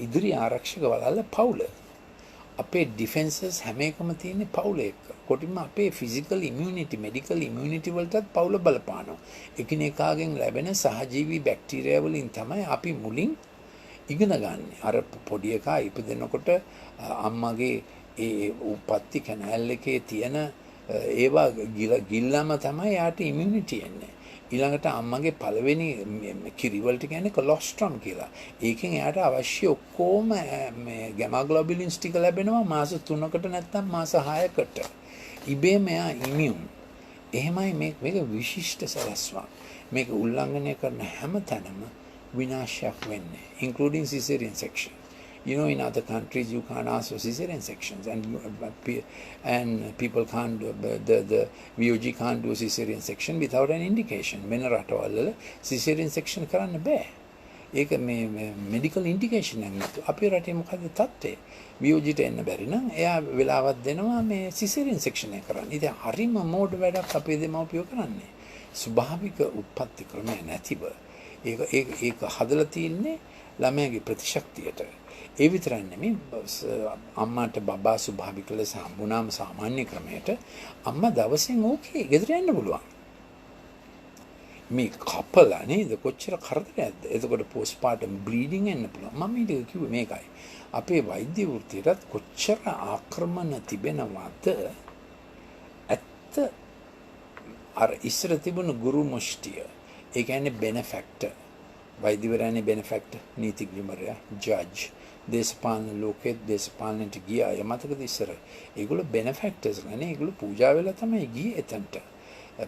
ඉදිරි ආරක්ෂක වලල්ල පවුල. අපේ ඩිෆෙන්සස් හැම එකම තියෙන්නේ පවුල එක්ක. කොටින්ම අපේ ෆිසිකල් ඉමුනිටි, මෙඩිකල් ඉමුනිටි වලටත් පවුල බලපානවා. එකිනෙකාගෙන් ලැබෙන සහජීවී බැක්ටීරියා වලින් තමයි අපි මුලින් ඉගෙන ගන්න. අර පොඩි එකා ඉපදෙනකොට අම්මගේ ඒ උපත්ති කැනල් එකේ තියෙන ඒවා ගිල්ලම තමයි යාට ඉමුනිටි එන්නේ. ඊළඟට අම්මගේ පළවෙනි කිරිවලට කියන්නේ කොලොස්ට්‍රම් කියලා. ඒකෙන් එයාට අවශ්‍ය ඔක්කොම මේ ගැමාග්ලොබිලින්ස් ටික ලැබෙනවා මාස 3කට නැත්නම් මාස 6කට. ඉබේම එයා ඉමියුන්. එහෙමයි මේක විශිෂ්ට සලස්වක්. මේක උල්ලංඝනය කරන හැම තැනම විනාශයක් වෙන්නේ, including cesarean section. You know, in other countries you can't ask for cesarean sections, and people can't the VOG can't do cesarean section without an indication. වෙන රටවල cesarean section කරන්න බෑ. ඒක මේ medical indication එකක් නැතු. අපේ රටේ මොකද තත්ත්වය? VOG ට එන්න බැරි නම් එයා වෙලාවක් දෙනවා මේ cesarean section එක කරන්න. ඉතින් හරිම මෝඩ වැඩක් අපේ දෙමව්පියෝ කරන්නේ. ස්වභාවික උත්පත්ති ක්‍රමය නැතිව ඒක හදලා තින්නේ ළමයාගේ ප්‍රතිශක්තියට. ඒ විතරක් නෙමෙයි අම්මාට බබා ස්වභාවික ලෙස හම්බුනාම සාමාන්‍ය ක්‍රමයට අම්මා දවසෙන් ඕකේ ගෙදර යන්න පුළුවන්. මේ කපලා නේද කොච්චර කරදරයක්ද. එතකොට පෝස්ට්පාර්ටම් බ්ලීඩින් එන්න පුළුවන්. මම ඊට කිව්වේ මේකයි. අපේ වෛද්‍ය වෘත්තියටත් කොච්චර ආක්‍රමණ තිබෙනවද? ඇත්ත අර ඉස්සර තිබුණු ගුරු මුෂ්ටිය. ඒ කියන්නේ බෙනෆැක්ටර්. වෛද්‍යවරයානේ බෙනෆැක්ටර්, නීතිඥවරයා, ජජ්, දේශපාලන ලෝකෙත් දේශපාලනට ගියා. යමතකද ඉස්සර. ඒගොල්ලෝ බෙනෆැක්ටර්ස් නේ. ඒගොල්ලෝ පූජා වෙලා තමයි ගියේ එතනට.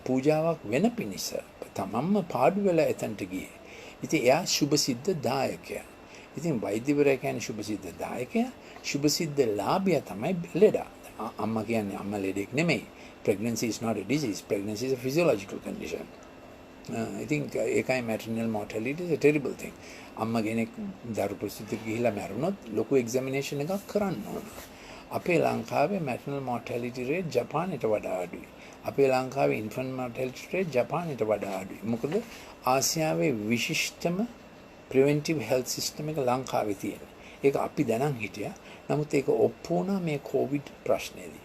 පූජාවක් වෙන පිණිස තමන්ම පාඩු වෙලා එතනට ගියේ. ඉතින් එයා සුභසිද්ධ දායකයා. ඉතින් වෛද්‍යවරයා කියන්නේ සුභසිද්ධ දායකයා. සුභසිද්ධ ලාභියා තමයි ලෙඩා. අම්මා කියන්නේ අම්මා ලෙඩෙක් නෙමෙයි. Pregnancy is not a disease. Pregnancy is a physiological condition. I think ඒකයි maternal mortality is a terrible thing. අම්මා කෙනෙක් දරු ප්‍රසූතියට ගිහිලා මැරුණොත් ලොකු examination එකක් කරන්න ඕන. අපේ ලංකාවේ maternal mortality rate ජපානයට වඩා අඩුයි. අපේ ලංකාවේ ඉන්ෆන්ට් මොර්ටැලිටි රේට් ජපානයට වඩා අඩුයි. මොකද ආසියාවේ විශිෂ්ටම ප්‍රිවෙන්ටිව් හෙල්ත් සිස්ටම් එක ලංකාවේ තියෙනවා. ඒක අපි දැනන් හිටියා. නමුත් ඒක ඔප්පු වුණා මේ Covid ප්‍රශ්නේදී.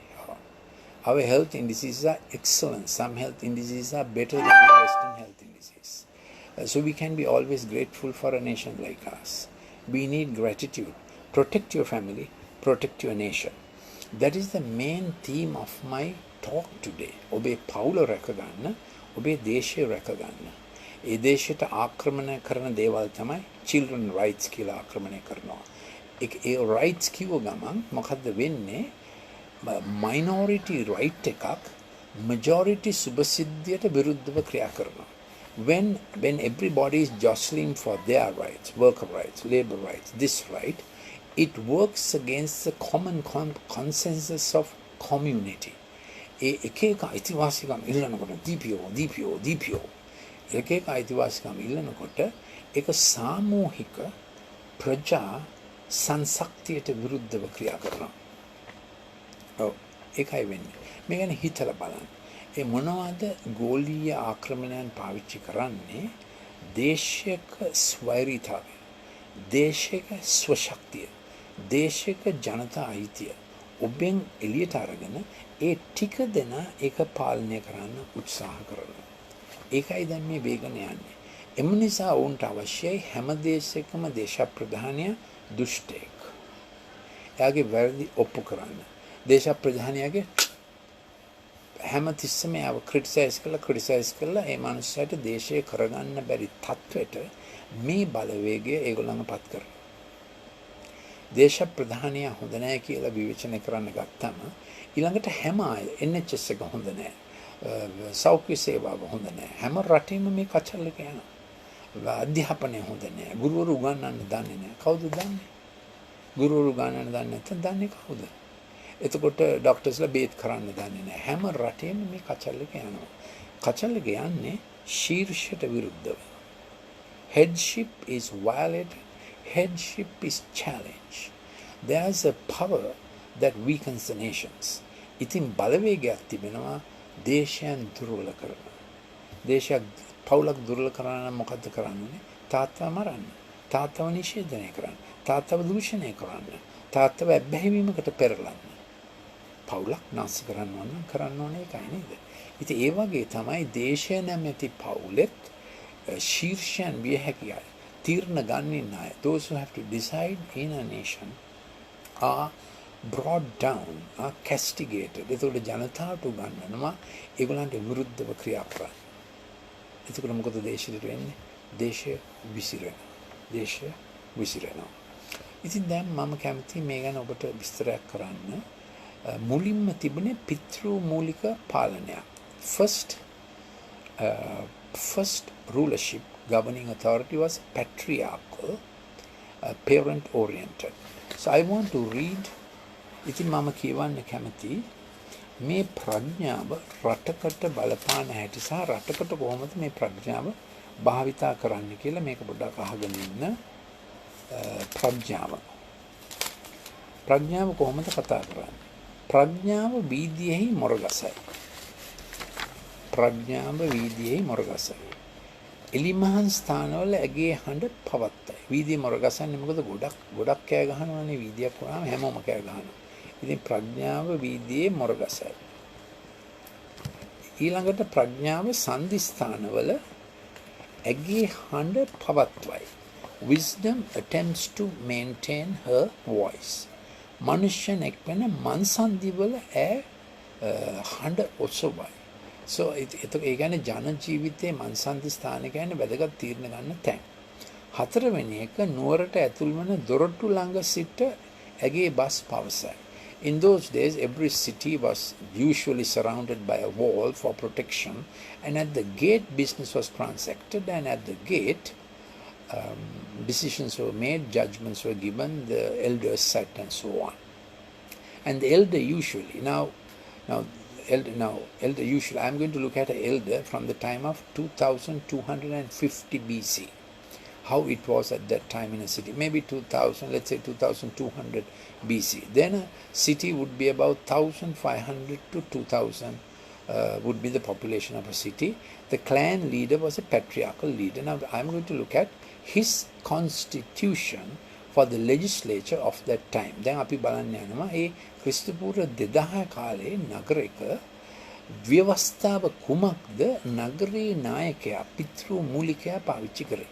Our health indices are excellent. Some health indices are better than the Western health indices. So we can be always grateful for a nation like us. We need gratitude. Protect your family, protect your nation. That is the main theme of my talk today. ඔබේ පවුල රැකගන්න, ඔබේ දේශය රැකගන්න. ඒ දේශයට ආක්‍රමණය කරන දේවල් තමයි children rights කියලා ආක්‍රමණය කරනවා. ඒ rights කිව්ව ගමන් මොකද්ද වෙන්නේ? minority right එකක් majority සුභසිද්ධියට විරුද්ධව ක්‍රියා කරනවා. When everybody is jostling for their rights, worker rights, labor rights, this right, it works against the common consensus of community. එක එක අයිතිවාසිකම් ඉල්ලනකොට DPO එක එක අයිතිවාසිකම් ඉල්ලනකොට ඒක සාමූහික ප්‍රජා සංශක්තියට විරුද්ධව ක්‍රියා කරනවා. ඒකයි වෙන්නේ. මේ ගැන හිතලා බලන්න. ඒ මොනවද ගෝලීය ආක්‍රමණයන් පාවිච්චි කරන්නේ? දේශයක ස්වෛරීතාවය, දේශයක ස්වශක්තිය, දේශයක ජනතා අයිතිය ඔබෙන් එළියට අරගෙන ඒ ටික දෙන ඒක පාලනය කරන්න උත්සාහ කරනවා. ඒකයි දැන් මේ වේගන යන්නේ. එම නිසා වුන්ට අවශ්‍යයි හැම දේශයකම දේශප්‍රධානය දුෂ්ටයෙක්. එයාගේ වැරදි ඔප්පු කරන්න. දේශප්‍රධානියගේ හැම තිස්සම යාව ක්‍රිටිසයිස් කළා ඒ මනුස්සයාට දේශය කරගන්න බැරි තත්වෙට මේ බලවේගය ඒගොල්ලන්ව පත් කරනවා. දේශප්‍රධානියා හොඳ නැහැ කියලා විවේචනය කරන්න ගත්තම ඊළඟට හැම අය NHS එක හොඳ නැහැ. සෞඛ්‍ය සේවාව හොඳ නැහැ. හැම රටේම මේ කචල්ලක යනවා. අධ්‍යාපනය හොඳ නැහැ. ගුරුවරු උගන්වන්න දන්නේ නැහැ. කවුද දන්නේ? ගුරුවරු උගන්වන්න දන්නේ නැත්නම් දන්නේ කවුද? එතකොට ડોක්ටර්ස්ලා බේත් කරන්න දන්නේ නැහැ. හැම රටේම මේ කචල්ලක යනවා. කචල්ලක යන්නේ ශීර්ෂයට විරුද්ධව. Headship is violated. Headship is challenged. There's a power that weakens the nations. ඉතින් බලවේගයක් තිබෙනවා දේශයන් දුර්වල කරන. දේශයක් පවුලක් දුර්වල කරන මොකද්ද කරන්නේ? තාත්තව මරන්න. තාත්තව නිෂේධනය කරන්න. තාත්තව දූෂණය කරන්න. තාත්තව ඇබ්බැහිවීමකට පෙරලන්න. පවුලක් නැස් කරන්න ඕනේ ඒකයි නේද? ඉතින් ඒ වගේ තමයි දේශය නැමැති පවුලෙත් ශීර්ෂයන් විය හැකියි. තීරණ ගන්නින් අය, those who have to decide in a nation are brought down, are castigated. ඒතකොට ජනතාවට උගන්වනවා ඒගොල්ලන්ට විරුද්ධව ක්‍රියා කරන්න. එතකොට මොකද දේශයට වෙන්නේ? දේශය විසිරෙනවා. ඉතින් දැන් මම කැමති මේ ගැන ඔබට විස්තරයක් කරන්න. මුලින්ම තිබුණේ පිතෘ මූලික පාලනයක්. First rulership, governing authority was patriarchal, parent oriented. So I want to read, ඉතින් මම කියවන්න කැමති මේ ප්‍රඥාව රටකට බලපාන හැටි සහ රටකට කොහොමද මේ ප්‍රඥාව භාවිතා කරන්න කියලා මේක පොඩ්ඩක් අහගෙන ඉන්න. ප්‍රඥාව කොහොමද කතා කරන්නේ? ප්‍රඥාව වීදියේහි මොරගසයි. එලිමහන් ස්ථානවල ඇගේ හඬ පවත්තයි. වීදියේ මොරගසන්නේ මොකද? ගොඩක් කෑ ගහනවානේ. වීදියක් වුණාම හැමෝම කෑ ගහනවා. ඉතින් ප්‍රඥාව වීදියේ මොරගසයි. ඊළඟට ප්‍රඥාව සංදි ස්ථානවල ඇගේ හඬ පවත්වයි. Wisdom attempts to maintain her voice. මනුෂ්‍යනෙක් වෙන මන්සන්දිවල හඬ ඔසවයි. So ඒ කියන්නේ ජන ජීවිතයේ මන්සන්දි ස්ථාන කියන්නේ වැදගත් තීරණ ගන්න තැන්. හතරවෙනි එක නුවරට ඇතුල් වන දොරටු ළඟ සිට ඇගේ බස් පවසයි. In those days, every city was usually surrounded by a wall for protection, and at the gate business was transacted, and at the gate decisions were made, judgments were given, the elders sat and so on. And the elder usually, elder usually, I'm going to look at an elder from the time of 2250 BC. How it was at that time in a city, maybe 2000, let's say 2200 BC. Then a city would be about 1500 to 2000 would be the population of a city. The clan leader was a patriarchal leader. Now I'm going to look at his constitution for the legislature of that time. දැන් අපි බලන්න යනවා ඒ ක්‍රිස්තු පූර්ව 2000 කාලේ නගරයක ව්‍යවස්ථාව කුමක්ද නගරේ නායකයා පිතෘ මූලිකයා පාවිච්චි කරේ.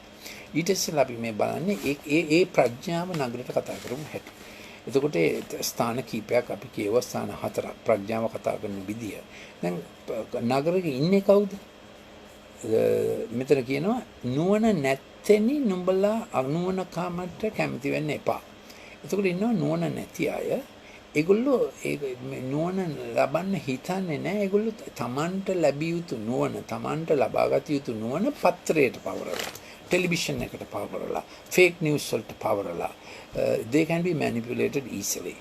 ඊට ඉස්සෙල්ලා අපි මේ බලන්නේ ඒ ප්‍රඥාව නගරයට කතා කරමු හැටි. එතකොට ස්ථාන කීපයක් අපි කියව ස්ථාන 4ක් ප්‍රඥාව කතා කරන විදිය. දැන් නගරෙක ඉන්නේ කවුද? මෙතන කියනවා නුවණ නැත්තෙනි නුඹලා අනුවණ කාමට කැමති වෙන්න එපා. එතකොට ඉන්නවා නුවණ නැති අය. ඒගොල්ලෝ නුවණ ලබන්න හිතන්නේ නැහැ. ඒගොල්ලෝ තමන්ට ලැබිය යුතු නුවණ, තමන්ට ලබාගත යුතු නුවණ පත්‍රයට පවරලා, ටෙලිවිෂන් එකට පවරලා, ෆේක් නිවුස් වලට පවරලා, they can be manipulated easily.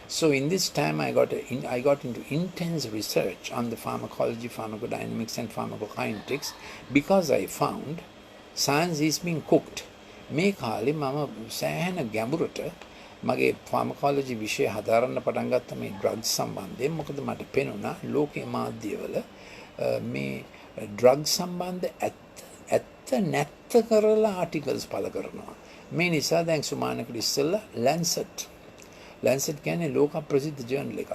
So in this time I got into intense research on the pharmacology, pharmacodynamics and pharmacokinetics because I found science is being cooked. මේ කාලේ මම සෑහෙන ගැඹුරට මගේ pharmacology විෂය හදාරන්න පටන් ගත්ත මේ drugs සම්බන්ධයෙන්. මොකද මට පෙනුණා ලෝකයේ මාධ්‍යවල මේ drugs සම්බන්ධ ඇත්ත නැත්ත කරලා ආටිකල්ස් පළ කරනවා. මේ නිසා දැන් සුමානකට ඉස්සෙල්ලා Lancet කියන්නේ ලෝක ප්‍රසිද්ධ ජර්නල් එකක්.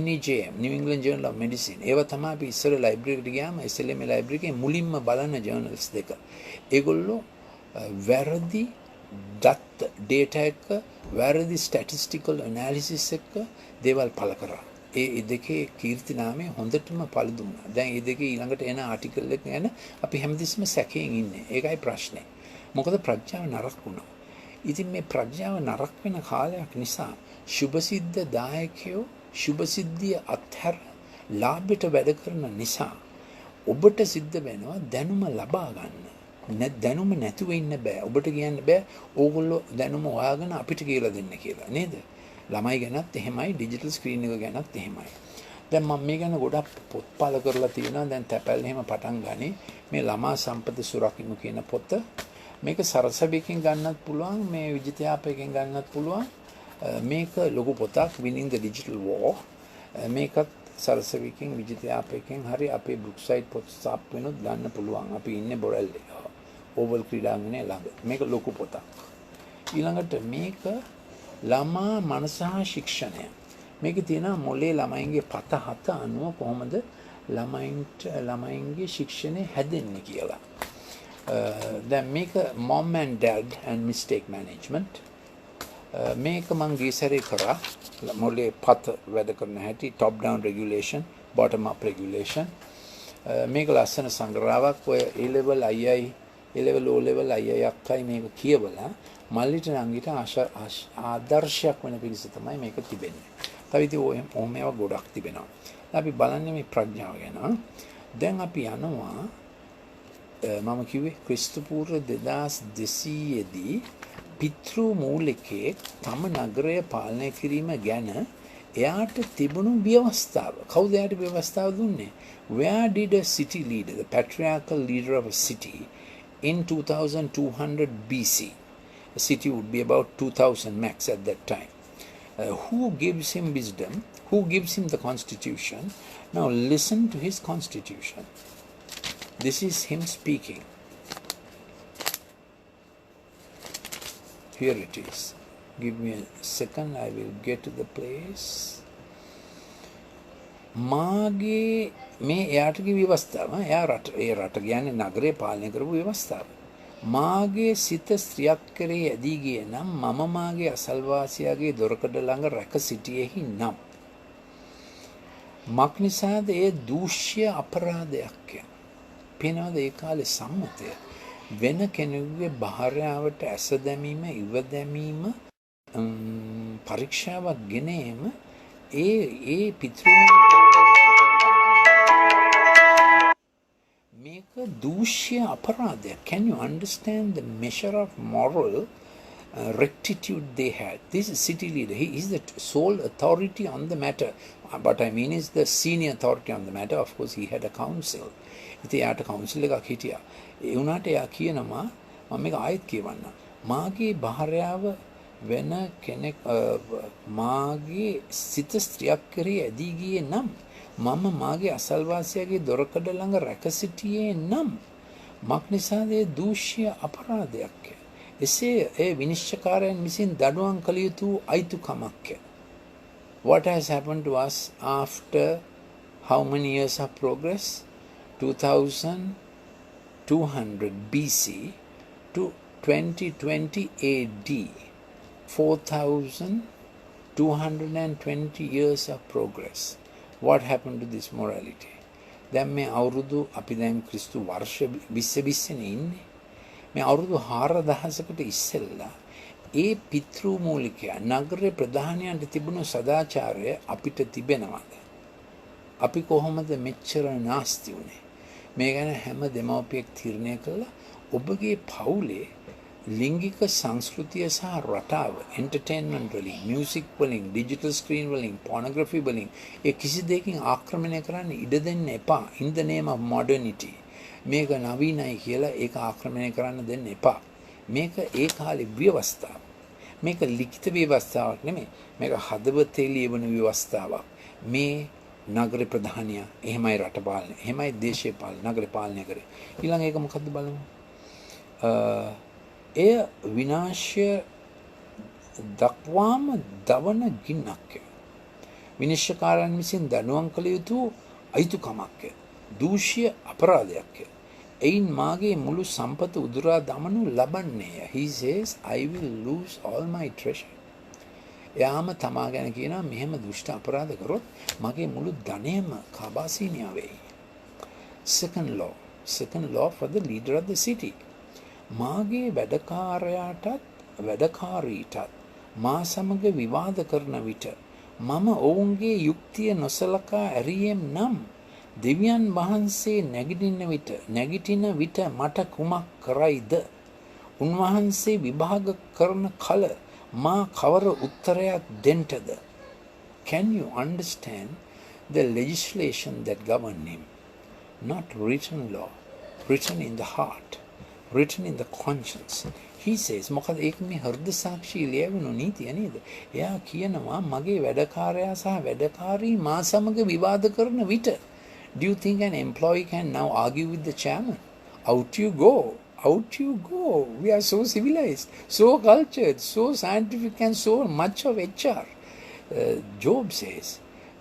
NEJM, New England Journal of Medicine. ඒවා තමයි අපි ඉස්සර ලයිබ්‍රරි එකට ගියාම SLM ලයිබ්‍රරි එකේ මුලින්ම බලන ජර්නල්ස් දෙක. ඒගොල්ලෝ වැරදි data එක, වැරදි statistical analysis එක දේවල් පළ කරා. ඒ දෙකේ කීර්ති නාමය හොඳටම පළ දුන්නා. දැන් මේ දෙකේ ඊළඟට එන ආටිකල් එක ගැන අපි හැමතිස්සෙම සැකයෙන් ඉන්නේ. ඒකයි ප්‍රශ්නේ. මොකද ප්‍රඥාව නරක වුණා. ඉතින් මේ ප්‍රඥාව නරක වෙන කාලයක් නිසා සුභසිද්ධ දායකයෝ සුභසිද්ධිය අත්හැර ලාභයට වැඩ කරන නිසා ඔබට සිද්ධ වෙනවා දැනුම ලබා ගන්න. දැනුම නැතුව ඉන්න බෑ. ඔබට කියන්න බෑ ඕගොල්ලෝ දැනුම හොයාගෙන අපිට කියලා දෙන්න කියලා. නේද? ළමයි ගැනත් එහෙමයි, ඩිජිටල් ස්ක්‍රීන් එක ගැනත් එහෙමයි. දැන් මම මේ ගැන ගොඩක් පොත්පල කරලා තියෙනවා. දැන් තැපැල් එහෙම පටන් ගන්නේ මේ ළමා සම්පත සුරකිමු කියන පොත. මේක සරසවියකින් ගන්නත් පුළුවන්, මේ විජිතයාපයකින් ගන්නත් පුළුවන්. මේක ලොකු පොතක්, Winning the Digital War. මේකත් සරසවියකින් විජිතයාපයකින් හරි අපේ බුක්සයිට් පොත් ස්ටාප් වෙනුත් ගන්න පුළුවන්. අපි ඉන්නේ බොරැල් ඕවල් ක්‍රීඩාංගණය ළඟ. මේක ලොකු පොතක්. ඊළඟට මේක ළමා මනස හා ශික්ෂණය. මේකේ තියෙනවා මොලේ ළමයින්ගේ පත 7 අනුව කොහොමද ළමයින්ගේ ශික්ෂණය හැදෙන්නේ කියලා. දැන් මේක mom and dad and mistake management. මේක මං ගියසරේ කරා මොලේ පත වැඩ කරන හැටි, top down regulation, bottom up regulation. මේක ලස්සන සංග්‍රහයක්. ඔය A level අයියයි A level O level අයියයි අක්කයි මේක කියවලා මල්ලිට නංගිට ආදර්ශයක් වෙන පිළිස තමයි මේක තිබෙන්නේ. තව ඉතින් ඕම ඒවා ගොඩක් තිබෙනවා. අපි බලන්නේ මේ ප්‍රඥාව ගැන. දැන් අපි යනවා මම කිව්වේ ක්‍රිස්තු පූර්ව 2200 දී පිතෘ මූලිකයෙක් තම නගරය පාලනය කිරීම ගැන එයාට තිබුණු ව්‍යවස්ථාව. කවුද එයාට ව්‍යවස්ථාව දුන්නේ? Where did a city leader, the patriarchal leader of a city in 2200 BC, a city would be about 2000 max at that time, who gives him wisdom, who gives him the constitution? Now listen to his constitution. This is him speaking. Here it is. Give me a second, I will get to the place. මාගේ මේ එයාටගේ ව්‍යවස්ථාව. එයා රට කියන්නේ නගරේ පාලනය කරපු ව්‍යවස්ථාව. මාගේ සිත ස්ත්‍රියක් කරේ ඇදී ගියේ නම් මම මාගේ අසල්වාසියාගේ දොරකඩ ළඟ රැක සිටියෙහි නම් මක් නිසාද ඒ දූෂ්‍ය අපරාධයක් යන. පේනවාද ඒ කාලේ සම්මතය වෙන කෙනෙකුගේ භාර්යාවට ඇස දැමීම, ඉව දැමීම, පරීක්ෂාවක් ගෙනීම ඒ පිතෘ මේක දූෂ්‍ය අපරාධයක්. Can you understand the measure of moral rectitude they had? This is city leader. He is the sole authority on the matter. But I mean is the senior authority on the matter. Of course he had a council. ඉතින් යාට council එකක් හිටියා. ඒ වුණාට එයා කියනවා මම මේක ආයෙත් කියවන්න. මාගේ භාර්යාව වෙන කෙනෙක් මාගේ සිත ස්ත්‍රියක් කරේ ඇදී ගියේ නම් මම මාගේ අසල්වාසියාගේ දොරකඩ ළඟ රැක සිටියේ නම් මක් නිසාද ඒ දූෂ්‍ය අපරාධයක්ය. එසේ ඒ විනිශ්චයකාරයන් විසින් දඩුවම් කළ යුතු අයිතිකමක්ය. What has happened to us after how many years of progress? 2200 BC to 2020 AD. 4220 years of progress. What happened to this morality? දැන් මේ අවුරුදු අපි දැන් ක්‍රිස්තු වර්ෂ 20 ඉන්නේ. මේ අවුරුදු 4000කට ඉස්සෙල්ලා ඒ පිතෘ මූලිකයා නගර ප්‍රධානයන්ට තිබුණු සදාචාරය අපිට තිබෙනවද? අපි කොහොමද මෙච්චර නාස්ති වුනේ? මේ ගැන හැම දෙමව්පියෙක් තීරණය කළා ඔබගේ පවුලේ ලිංගික සංස්කෘතිය සහ රටාව එන්ටර්ටේන්මන්ට් වලින්, මියුසික් වලින්, ඩිජිටල් ස්ක්‍රීන් වලින්, පොනෝග්‍රැෆි වලින් ඒ කිසි දෙයකින් ආක්‍රමණය කරන්න ඉඩ දෙන්න එපා. in the name of modernity. මේක නවීනයි කියලා ඒක ආක්‍රමණය කරන්න දෙන්න එපා. මේක ඒ කාලේ ව්‍යවස්ථාව. මේක ලිඛිත ව්‍යවස්ථාවක් නෙමෙයි. මේක හදවතේ ලියවන ව්‍යවස්ථාවක්. මේ නගර ප්‍රධානියා එහෙමයි රට පාලනය, එහෙමයි දේශීය පාලනය, නගර පාලනය කරේ. ඊළඟ එක මොකද්ද බලමු. එය විනාශය දක්වාම දවන ගින්නක්ය. විනිශ්චයකාරයන් විසින් දඩුවම් කළ යුතු අයිතිකමක්ය. දූෂ්‍ය අපරාධයක්ය. එයින් මාගේ මුළු සම්පත උදුරා දමනු ලබන්නේය. He says, I will lose all my treasure. එයාම තමා ගැන කියනවා මෙහෙම දුෂ්ට අපරාධ කරොත් මගේ මුළු ධනයම කාබාසීනියා වෙයි. Second law for the leader of the city. මාගේ වැඩකාරීටත් මා සමග විවාද කරන විට මම ඔවුන්ගේ යුක්තිය නොසලකා ඇරියෙම් නම් දෙවියන් වහන්සේ නැගිටින විට මට කුමක් කරයිද? උන්වහන්සේ විභාග කරන කල මා කවර උත්තරයක් දෙන්නද? Can you understand the legislation that govern him? Not written law, written in the heart, written in the conscience. He says, මොකද ඒක මේ හෘද සාක්ෂි ලියවෙන නීතිය නේද? එයා කියනවා මගේ වැඩකාරයා සහ වැඩකාරී මා සමග විවාද කරන විට. Do you think an employee can now argue with the chairman? Out you go. Out you go. We are so civilized, so cultured, so scientific and so much of HR. Job says,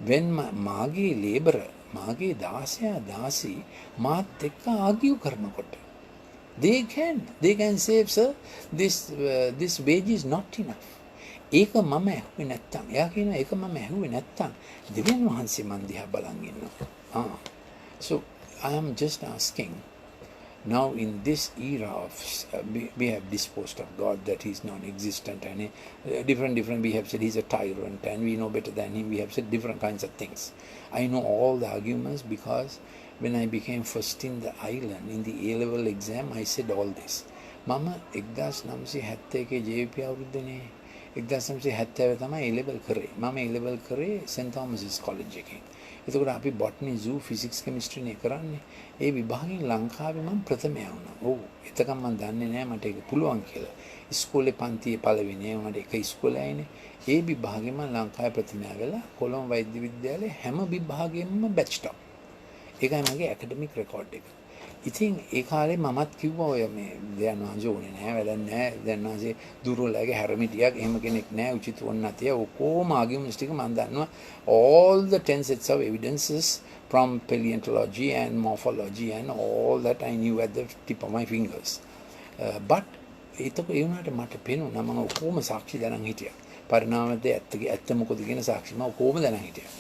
when mage laborer, mage dasya dasi, maat ekka argue karnakotta. They can say, sir, this wage is not enough. ඒක මම ඇහුවේ නැත්තම්. එයා කියනවා ඒක මම ඇහුවේ නැත්තම් දෙවියන් වහන්සේ මන් දිහා බලන් ඉන්නවා. So I am just asking, now in this era of we have disposed of God, that he is non-existent, and different we have said he's a tyrant and we know better than him. We have said different kinds of things. I know all the arguments because when I became first in the island in the A-level exam, I said all this. Mama 1971 JVP අවුරුද්දනේ 1970 තමයි A-level කරේ. මම A-level කරේ St. Thomas's College එකෙන්. එතකොට අපි botany, zoo, physics, chemistry නේ කරන්නේ. ඒ විභාගයෙන් ලංකාවේ මම ප්‍රථමයා වුණා. ඔව්. එතකම් මම දන්නේ නැහැ මට ඒක පුළුවන් කියලා. ඉස්කෝලේ පන්තියේ පළවෙනි මට එක ඉස්කෝලේයිනේ. ඒ විභාගෙම මම ලංකාවේ ප්‍රථමයා වෙලා කොළඹ වෛද්‍ය විද්‍යාලයේ හැම විභාගෙම batch top. ඒකයි මගේ ඇකඩමික් රෙකෝඩ් එක. ඉතින් ඒ කාලේ මමත් කිව්වා ඔය මේ දැන් වාංශ ඕනේ නැහැ වැඩක් නැහැ. දැන් වාංශේ දුර්වලගේ හැරමිටියක් එහෙම කෙනෙක් නැහැ. උචිත වුණ නැතිය ඔක්කොම ආගියුමන්ට්ස් ටික මම දන්නවා. all the 10 sets of evidences from paleontology and morphology and all that I knew at the tip of my fingers. But ඒක ඒ වුණාට මට පේනවා මම ඔක්කොම සාක්ෂි දැනන් හිටියා. පරිණාමයේ ඇත්ත මොකද කියන සාක්ෂි මම ඔක්කොම දැනන් හිටියා.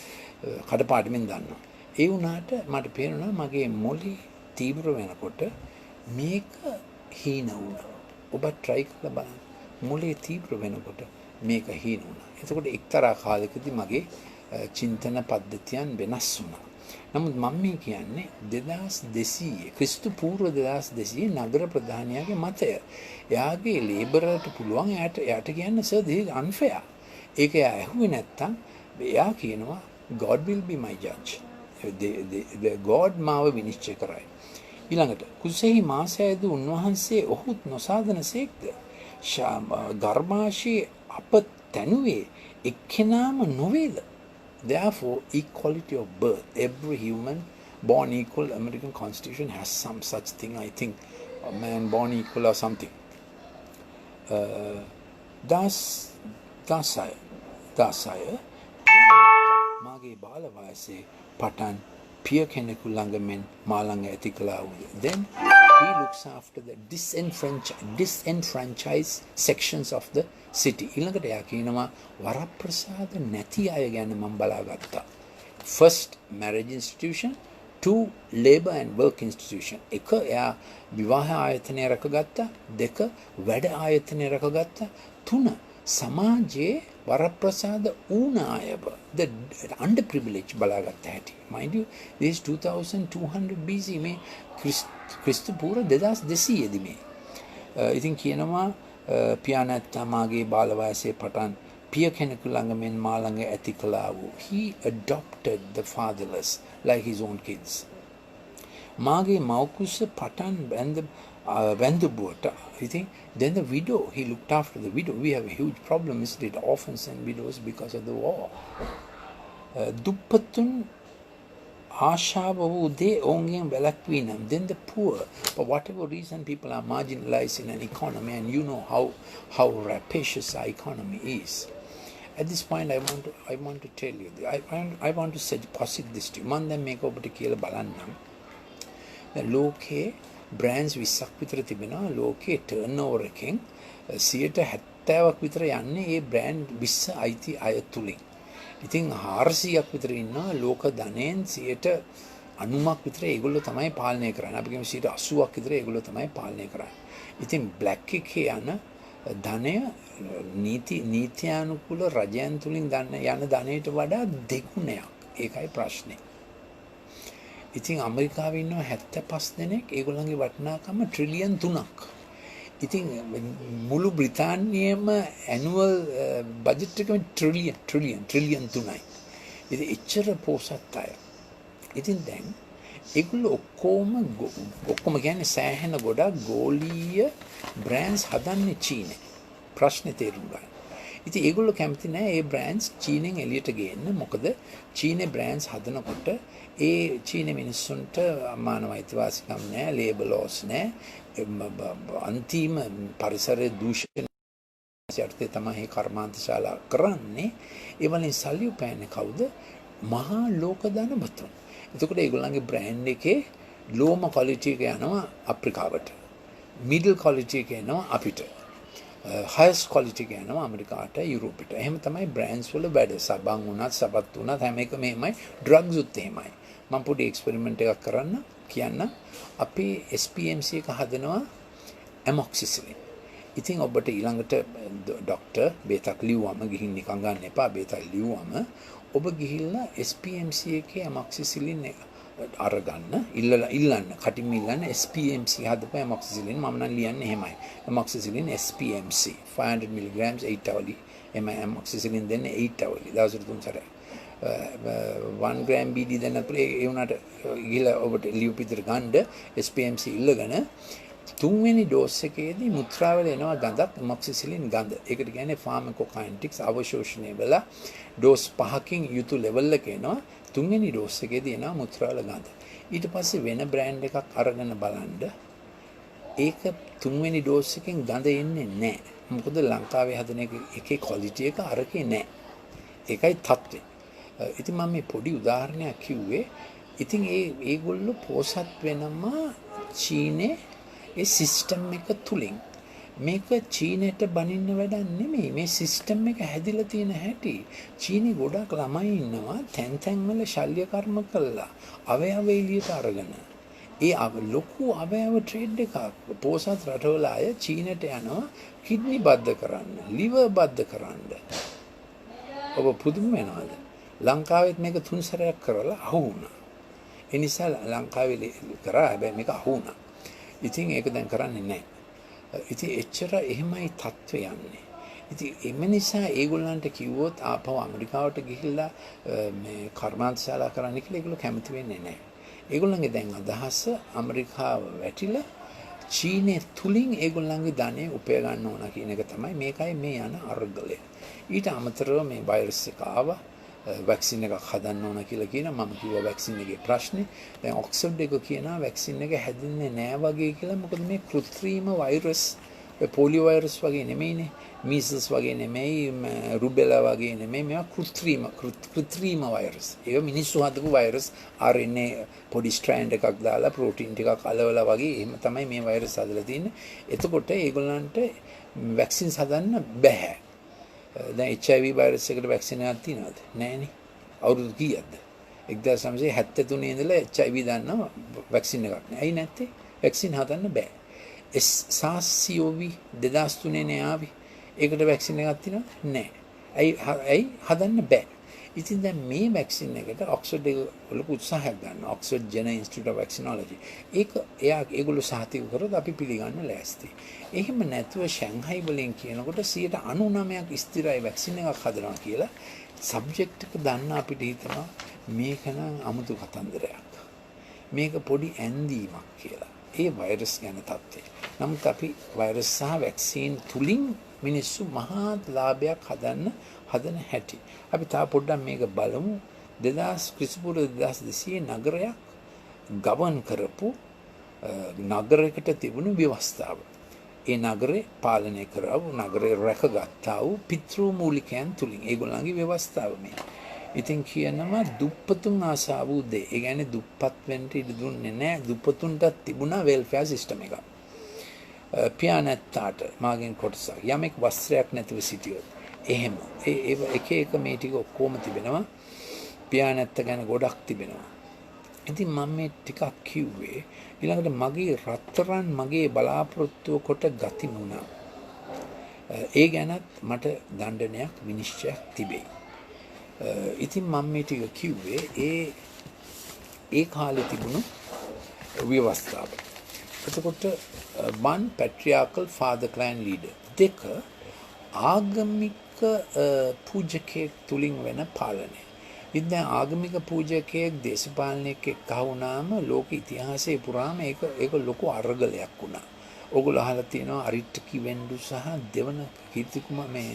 කඩපාඩමින් දන්නවා. ඒ වුණාට මට පේනවා මගේ මොළේ තීව්‍ර වෙනකොට මේක හීන වුණා. ඔබ try කරලා බලන්න. මොළේ තීව්‍ර වෙනකොට මේක හීන වුණා. එතකොට එක්තරා කාලයකදී මගේ චින්තන පද්ධතියන් වෙනස් වුණා. නමුත් මම මේ කියන්නේ 2200 ක්‍රිස්තු පූර්ව 2200 නගර ප්‍රධානියාගේ මතය. එයාගේ ලේබරර්ට පුළුවන් එයාට කියන්න සර් this is unfair. ඒක එයා ඇහුවේ නැත්තම් එයා කියනවා God will be my judge. the God මාව විනිශ්චය කරයි. ඊළඟට කුසෙහි මාසයේදී උන්වහන්සේ ඔහුත් නොසාදනසේක්ද? ගර්භාෂයේ අප තැනුවේ එක්කෙනාම නොවේද? Therefore, equality of birth, every human born equal, American Constitution has some such thing, I think, a man born equal or something. දාසය මාගේ බාල වයසේ පටන් පිය කෙනෙකු ළඟ මෙන් මා ළඟ ඇති කළා වූ. Then he looks after the disenfranchised sections of the city. ඊළඟට එයා කියනවා වරප්‍රසාද නැති අය ගැන මම බලාගත්තා. First, marriage institution. 2, labor and work institution. එක එයා විවාහ ආයතනය රැකගත්තා. 2, වැඩ ආයතනය රැකගත්තා. 3, සමාජයේ වරප්‍රසාද වුණ අයව, the underprivileged බලාගත්ත හැටි. Mind you, this is 2200 BC මේ ක්‍රිස්තු පූර්ව 2200 දී මේ. ඉතින් කියනවා පියාණන් මාගේ බාල වයසේ පටන් පිය කෙනෙකු ළඟ මෙන් මා ළඟ ඇති කළා වූ. He adopted the fatherless like his own kids. මාගේ මව්කුස පටන් වැඳුබුවට. You think? Then the widow, he looked after the widow. We have a huge problem, isn't it? Orphans and widows because of the war. දුප්පතුන් ආශාව වූ දේ ඔවුන්ගෙන් වැළැක්වී නම්. Then the poor, for whatever reason people are marginalized in an economy, and you know how rapacious our economy is. At this point, I want to tell you, I want to posit this to you. මම දැන් මේක ඔබට කියලා බලන්නම්. ලෝකේ brands 20ක් විතර තිබෙනවා. ලෝකේ turnover එකෙන් 70%ක් විතර යන්නේ ඒ brand 20 අයිති අය තුලින්. ඉතින් 400ක් විතර ඉන්නවා ලෝක ධනයෙන් 90ක් විතර ඒගොල්ලෝ තමයි පාලනය කරන්නේ. අපි කියමු 80ක් විතර ඒගොල්ලෝ තමයි පාලනය කරන්නේ. ඉතින් black එකේ යන ධනය නීත්‍යානුකූල රජයන් තුලින් යන ධනයට වඩා දෙගුණයක්. ඒකයි ප්‍රශ්නේ. ඉතින් ඇමරිකාවේ ඉන්නවා 75 දෙනෙක්, ඒගොල්ලන්ගේ වටිනාකම ට්‍රිලියන් 3ක්. ඉතින් මුළු බ්‍රිතාන්‍යයේම ඇනුවල් බජට් එකම ට්‍රිලියන් 3යි. ඉතින් එච්චර පොසත් අය. ඉතින් දැන් ඒගොල්ලෝ ඔක්කොම කියන්නේ සෑහෙන ගොඩක් ගෝලීය බ්‍රෑන්ඩ්ස් හදන්නේ චීනේ. ප්‍රශ්නේ තේරුම් ගන්න. ඉතින් ඒගොල්ලෝ කැමති නැහැ ඒ බ්‍රෑන්ඩ්ස් චීනෙන් එළියට ගේන්න. මොකද චීනේ බ්‍රෑන්ඩ්ස් හදනකොට ඒ චීනේ මිනිස්සුන්ට මානව අයිතිවාසිකම් නැහැ, ලේබර් ලෝස් නැහැ, අන්තිම පරිසර දූෂණ යටතේ තමයි කර්මාන්තශාලා කරන්නේ. ඒ වලින් සල්ලි උපයන්නේ කවුද? මහා ලෝක ධනවතුන්. එතකොට ඒගොල්ලන්ගේ බ්‍රෑන්ඩ් එකේ ලෝම ක්වොලිටි එක යනවා අප්‍රිකාවට, මිඩල් ක්වොලිටි එක යනවා අපිට, highest quality එක යනවා ඇමරිකාට, යුරෝපෙට. එහෙම තමයි බ්‍රෑන්ඩ්ස් වල වැඩ. සබන් උනත් සබත් උනත් හැම එකම එහෙමයි. ඩ්‍රග්ස් උත් එහෙමයි. මම පොඩි එක්ස්පෙරිමන්ට් එකක් කියන්න. අපි SPMC එක හදනවා amoxicillin. ඉතින් ඔබට ඊළඟට ડોක්ටර් බේතක් ලිව්වම ගිහින් නිකන් ගන්න එපා. බේතක් ලිව්වම ඔබ ගිහිල්ලා SPMC එකේ amoxicillin අරගන්න ඉල්ලන්න කටින්ම ඉල්ලන්න SPMC හදපු amoxicillin. මම නම් ලියන්නේ එහෙමයි. amoxicillin SPMC 500 mg 8 hourly. එමය amoxicillin දෙන්නේ 8 hourly. දවසට 3 සැරයක්. 1 gram BD දෙන්නත් ඒ උනාට ගිහලා ඔබට ලියුපිතර ගන්න SPMC ඉල්ලගෙන තුන්වෙනි ඩෝස් එකේදී මුත්‍රාවල එනවා ගඳක්, amoxicillin ගඳ. ඒකට කියන්නේ pharmacokinetics අවශෝෂණය වෙලා ඩෝස් 5කින් යුතු ලෙවල් එක එනවා. තුන්වෙනි ඩෝස් එකේදී එනවා මුත්‍රාවල ගඳ. ඊට පස්සේ වෙන බ්‍රෑන්ඩ් එකක් අරගෙන බලන්න. ඒක තුන්වෙනි ඩෝස් එකෙන් ගඳ එන්නේ නැහැ. මොකද ලංකාවේ හදන එකේ ක්වොලිටි එක අරකේ නැහැ. ඒකයි තත්ත්වය. ඉතින් මම මේ පොඩි උදාහරණයක් කිව්වේ. ඉතින් ඒගොල්ලෝ පෝසත් වෙනම චීනේ ඒ සිස්ටම් එක තුලින්. මේක චීනෙට බනින්න වැඩක් නෙමෙයි. මේ සිස්ටම් එක හැදිලා තියෙන හැටි. චීනේ ගොඩක් ළමයි ඉන්නවා තැන් වල ශල්‍ය කර්ම කළා. අවයව එළියට අරගෙන. ඒ ලොකු අවයව ට්‍රේඩ් එකක්. පෝසත් රටවල අය චීනෙට යනවා කිඩ්නි බද්ධ කරන්න, liver බද්ධ කරන්න. ඔබ පුදුම වෙනවද? ලංකාවෙත් මේක 3 සැරයක් කරලා අහු වුණා. ඒ නිසා ලංකාවේ කරා හැබැයි මේක අහු වුණා. ඉතින් ඒක දැන් කරන්නේ නැහැ. ඉතින් එච්චර එහෙමයි තත්ත්වය යන්නේ. ඉතින් එම නිසා ඒගොල්ලන්ට කිව්වොත් ආපහු ඇමරිකාවට ගිහිල්ලා මේ කර්මාන්තශාලා කරන්න කියලා ඒගොල්ලෝ කැමති වෙන්නේ නැහැ. ඒගොල්ලන්ගේ දැන් අදහස ඇමරිකාව වැටිලා චීනේ තුලින් ඒගොල්ලන්ගේ ධනෙ උපය ගන්න ඕන කියන එක තමයි. මේකයි මේ යන අර්ගලය. ඊට අමතරව මේ වෛරස් එක ආවා. වැක්සින් එකක් හදන්න ඕන කියලා කියනවා. මම කිව්වා වැක්සින් එකේ ප්‍රශ්නේ. දැන් ඔක්ස්ෆර්ඩ් එක කියනවා වැක්සින් එක හැදෙන්නේ නෑ වගේ කියලා. මොකද මේ කෘත්‍රිම වෛරස් පොලියෝ වෛරස් වගේ නෙමෙයිනේ. මීසල්ස් වගේ නෙමෙයි, රුබෙලා වගේ නෙමෙයි. මේවා කෘත්‍රිම වෛරස්. ඒක මිනිස්සු හදපු වෛරස් RNA පොඩි ස්ට්‍රෑන්ඩ් එකක් දාලා ප්‍රෝටීන් ටිකක් අලවලා වගේ එහෙම තමයි මේ වෛරස් හදලා තියෙන්නේ. එතකොට ඒගොල්ලන්ට වැක්සින් හදන්න බෑ. දැන් HIV වෛරස් එකට වැක්සින් එකක් තියෙනවද? නෑනේ. අවුරුදු කීයක්ද? 1973 ඉඳලා HIV දාන්න වැක්සින් එකක් නෑ. ඇයි නැත්තේ? වැක්සින් හදන්න බෑ. SARS CoV 2003 නේ ආවේ. ඒකට වැක්සින් එකක් තියෙනවද? නෑ. ඇයි හදන්න බෑ. ඉතින් දැන් මේ වැක්සින් එකට ඔක්ස්ෆර්ඩ් එක ලොකු උත්සාහයක් ගන්නවා. Oxford General Institute of Vaccinology. ඒගොල්ලෝ සහතික කරොත් අපි පිළිගන්න ලෑස්ති. එහෙම නැතුව ෂැන්හයි වලින් කියනකොට 99% ස්ථිරයි වැක්සින් එකක් හදනවා කියලා සබ්ජෙක්ට් එක දන්න අපිට හිතනවා මේක නම් අමුතු කතන්දරයක්. මේක පොඩි ඇන්දීමක් කියලා. ඒ වෛරස් ගැන තත්ත්වය. නමුත් අපි වෛරස් සහ වැක්සින් තුලින් මිනිස්සු මහා ලාභයක් හදන හැටි. අපි තා පොඩ්ඩක් මේක බලමු. 2200 නගරයක් ගවන් කරපු නගරයකට තිබුණු ව්‍යවස්ථාව. ඒ නගරේ පාලනය කරව නගරේ රැකගත්තා වූ පිතෘ මූලිකයන් තුලින් ඒගොල්ලන්ගේ ව්‍යවස්ථාව මේ. ඉතින් කියනවා දුප්පතුන් ආසා වූ දේ. ඒ කියන්නේ දුප්පත් වෙන්න ඉඩ දුන්නේ නැහැ. දුප්පතුන්ට තිබුණා වෙල්ෆෙයාර් සිස්ටම් එකක්. පියානැත්තාට මාගෙන් කොටසක් යමෙක් වස්ත්‍රයක් නැතිව සිටියොත් එහෙම ඒ එක මේ ටික ඔක්කොම තිබෙනවා. පියානැත්ත ගැන ගොඩක් තිබෙනවා. ඉතින් මම මේ ටිකක් කිව්වේ ඊළඟට මගේ රත්තරන් මගේ බලාපොරොත්තුව කොට ගතිමුණා. ඒ ගැනත් මට දණ්ඩනයක් විනිශ්චයක් තිබේ. ඉතින් මම මේ ටික කිව්වේ ඒ කාලේ තිබුණු ව්‍යවස්ථාව. එතකොට one patriarchal father clan leader. දෙක ආගමික පූජකයෙක් තුලින් වෙන පාලනය. ඉතින් ආගමික පූජකයෙක් දේශපාලනයෙක් එක්ක වුණාම ලෝක ඉතිහාසයේ පුරාම ඒක ලොකු අරගලයක් වුණා. ඕගොල්ලෝ අහලා තියෙනවා අරිට්ටකි වෙන්ඩු සහ දෙවන කීර්තිකුම මේ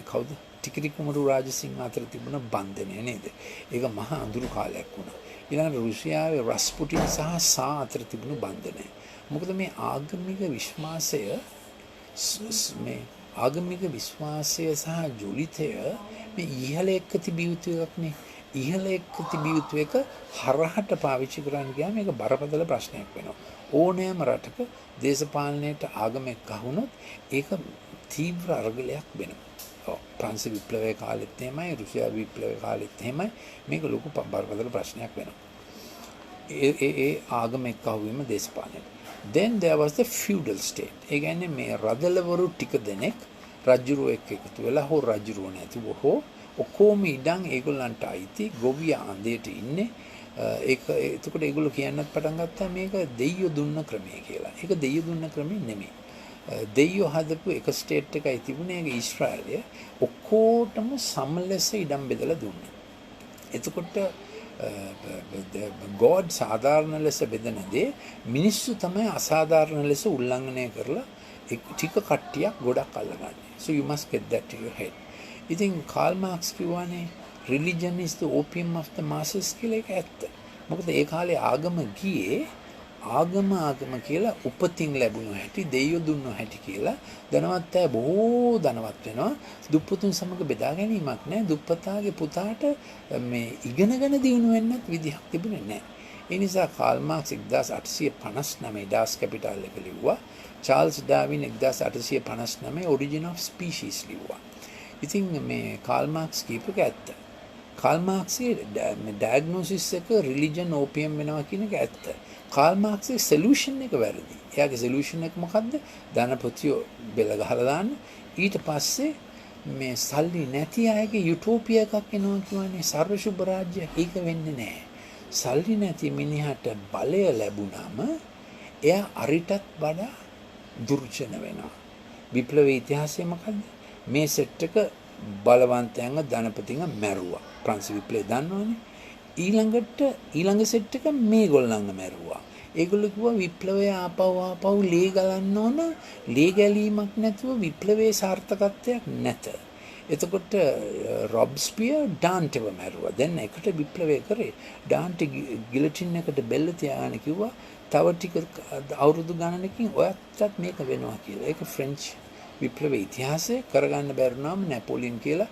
කවුද? ටිකිරි කුමරු රාජසිංහ අතර තිබුණ බන්ධනය නේද? ඒක මහා අඳුරු කාලයක් වුණා. ඊළඟට රුසියාවේ රස්පුටින් සහ සා අතර තිබුණු බන්ධනය. මොකද මේ ආගමික විශ්වාසය සහ ජොලිතය මේ ඉහළ එක්ක තිබිය යුතු එකක් නේ. ඉහළ එක්ක තිබිය යුතු එක හරහට පාවිච්චි කරන්න ගියාම මේක බරපතල ප්‍රශ්නයක් වෙනවා. ඕනෑම රටක දේශපාලනයට ආගම එක්ක වුණොත් ඒක තීව්‍ර අරගලයක් වෙනවා. ප්‍රංශ විප්ලවයේ කාලෙත් එහෙමයි, රුසියානු විප්ලවයේ කාලෙත් එහෙමයි. මේක ලොකු බරපතල ප්‍රශ්නයක් වෙනවා. ඒ ආගම එක්ක වීම දේශපාලනයට. Then there was the feudal state. ඒ කියන්නේ මේ රදලවරු ටික දෙනෙක් රජුරුව එක්ක එකතු වෙලා හෝ රජුරුව නැතුව හෝ ඔක්කොම ඉඩම් ඒගොල්ලන්ට අයිති ගොවියා අඳේට ඉන්නේ. එතකොට ඒගොල්ලෝ කියන්නත් පටන් ගත්තා මේක දෙයියෝ දුන්න ක්‍රමය කියලා. ඒක දෙයියෝ දුන්න ක්‍රමය නෙමෙයි. දෙයියෝ හදපු එක ස්ටේට් එකයි තිබුණේ. ඒක ඊශ්‍රායලය. ඔක්කොටම සම ලෙස ඉඩම් බෙදලා දුන්නා. එතකොට God සාධාරණ ලෙස බෙදන දේ මිනිස්සු තමයි අසාධාරණ ලෙස උල්ලංඝනය කරලා ටික කට්ටියක් ගොඩක් අල්ලගන්නේ. So you must get that to your head. ඉතින් කාල් මාක්ස් කිව්වානේ religion is the opium of the masses කියලා. ඒක ඇත්ත. මොකද ඒ කාලේ ආගම ගියේ ආගම කියලා උපතින් ලැබුණු හැටි දෙයියෝ දුන්නු හැටි කියලා ධනවත් අය බොහෝ ධනවත් වෙනවා. දුප්පතුන් සමග බෙදා ගැනීමක් නැහැ. දුප්පතාගේ පුතාට මේ ඉගෙනගෙන දිනු වෙන්නත් විදිහක් තිබුණේ නැහැ. ඒ නිසා කාල් මාක්ස් 1859 ඩාස් කැපිටල් එක ලිව්වා. චාල්ස් ඩාවින් 1859 ඔරිජින් ඔෆ් ස්පීෂීස් ලිව්වා. ඉතින් මේ කාල් මාක්ස් කියපේක ඇත්ත. කාල් මාක්ස්ගේ ඩයග්නොසිස් එක රිලිජන් ඕපියම් වෙනවා කියන එක ඇත්ත. කාල් මාක්ස්ගේ සොලියුෂන් එක වැරදි. එයාගේ සොලියුෂන් එක මොකද්ද? ධනපතියෝ බෙල ගහලා දාන්න. ඊට පස්සේ මේ සල්ලි නැති අයගේ යුටෝපියා එකක් එනවා කියන්නේ සර්ව ශුභ රාජ්‍ය. ඒක වෙන්නේ නැහැ. සල්ලි නැති මිනිහට බලය ලැබුණාම එයා අරිටත් වඩා දුර්ජන වෙනවා. විප්ලවීය ඉතිහාසය මොකද්ද? මේ සෙට් එක බලවන්තයන්ව ධනපතින්ව මැරුවා. ප්‍රංශ විප්ලවය දන්නවනේ. ඊළඟ සෙට් එක මේගොල්ලන්ව මැරුවා. ඒගොල්ලෝ කිව්වා විප්ලවය ආපහු ලේ ගලන්න ඕන. ලේ ගැලීමක් නැතුව විප්ලවයේ සාර්ථකත්වයක් නැත. එතකොට රොබ්ස්පියර් ඩාන්ටව මැරුවා. දැන් එකට විප්ලවය කරේ. ඩාන්ට ගිලටින් එකට බෙල්ල තියාගෙන කිව්වා තව ටික අවුරුදු ගණනකින් ඔයත්ටත් මේක වෙනවා කියලා. ඒක ෆ්‍රෙන්ච් විප්ලව ඉතිහාසය කරගන්න බැරුණාම නැපෝලියන් කියලා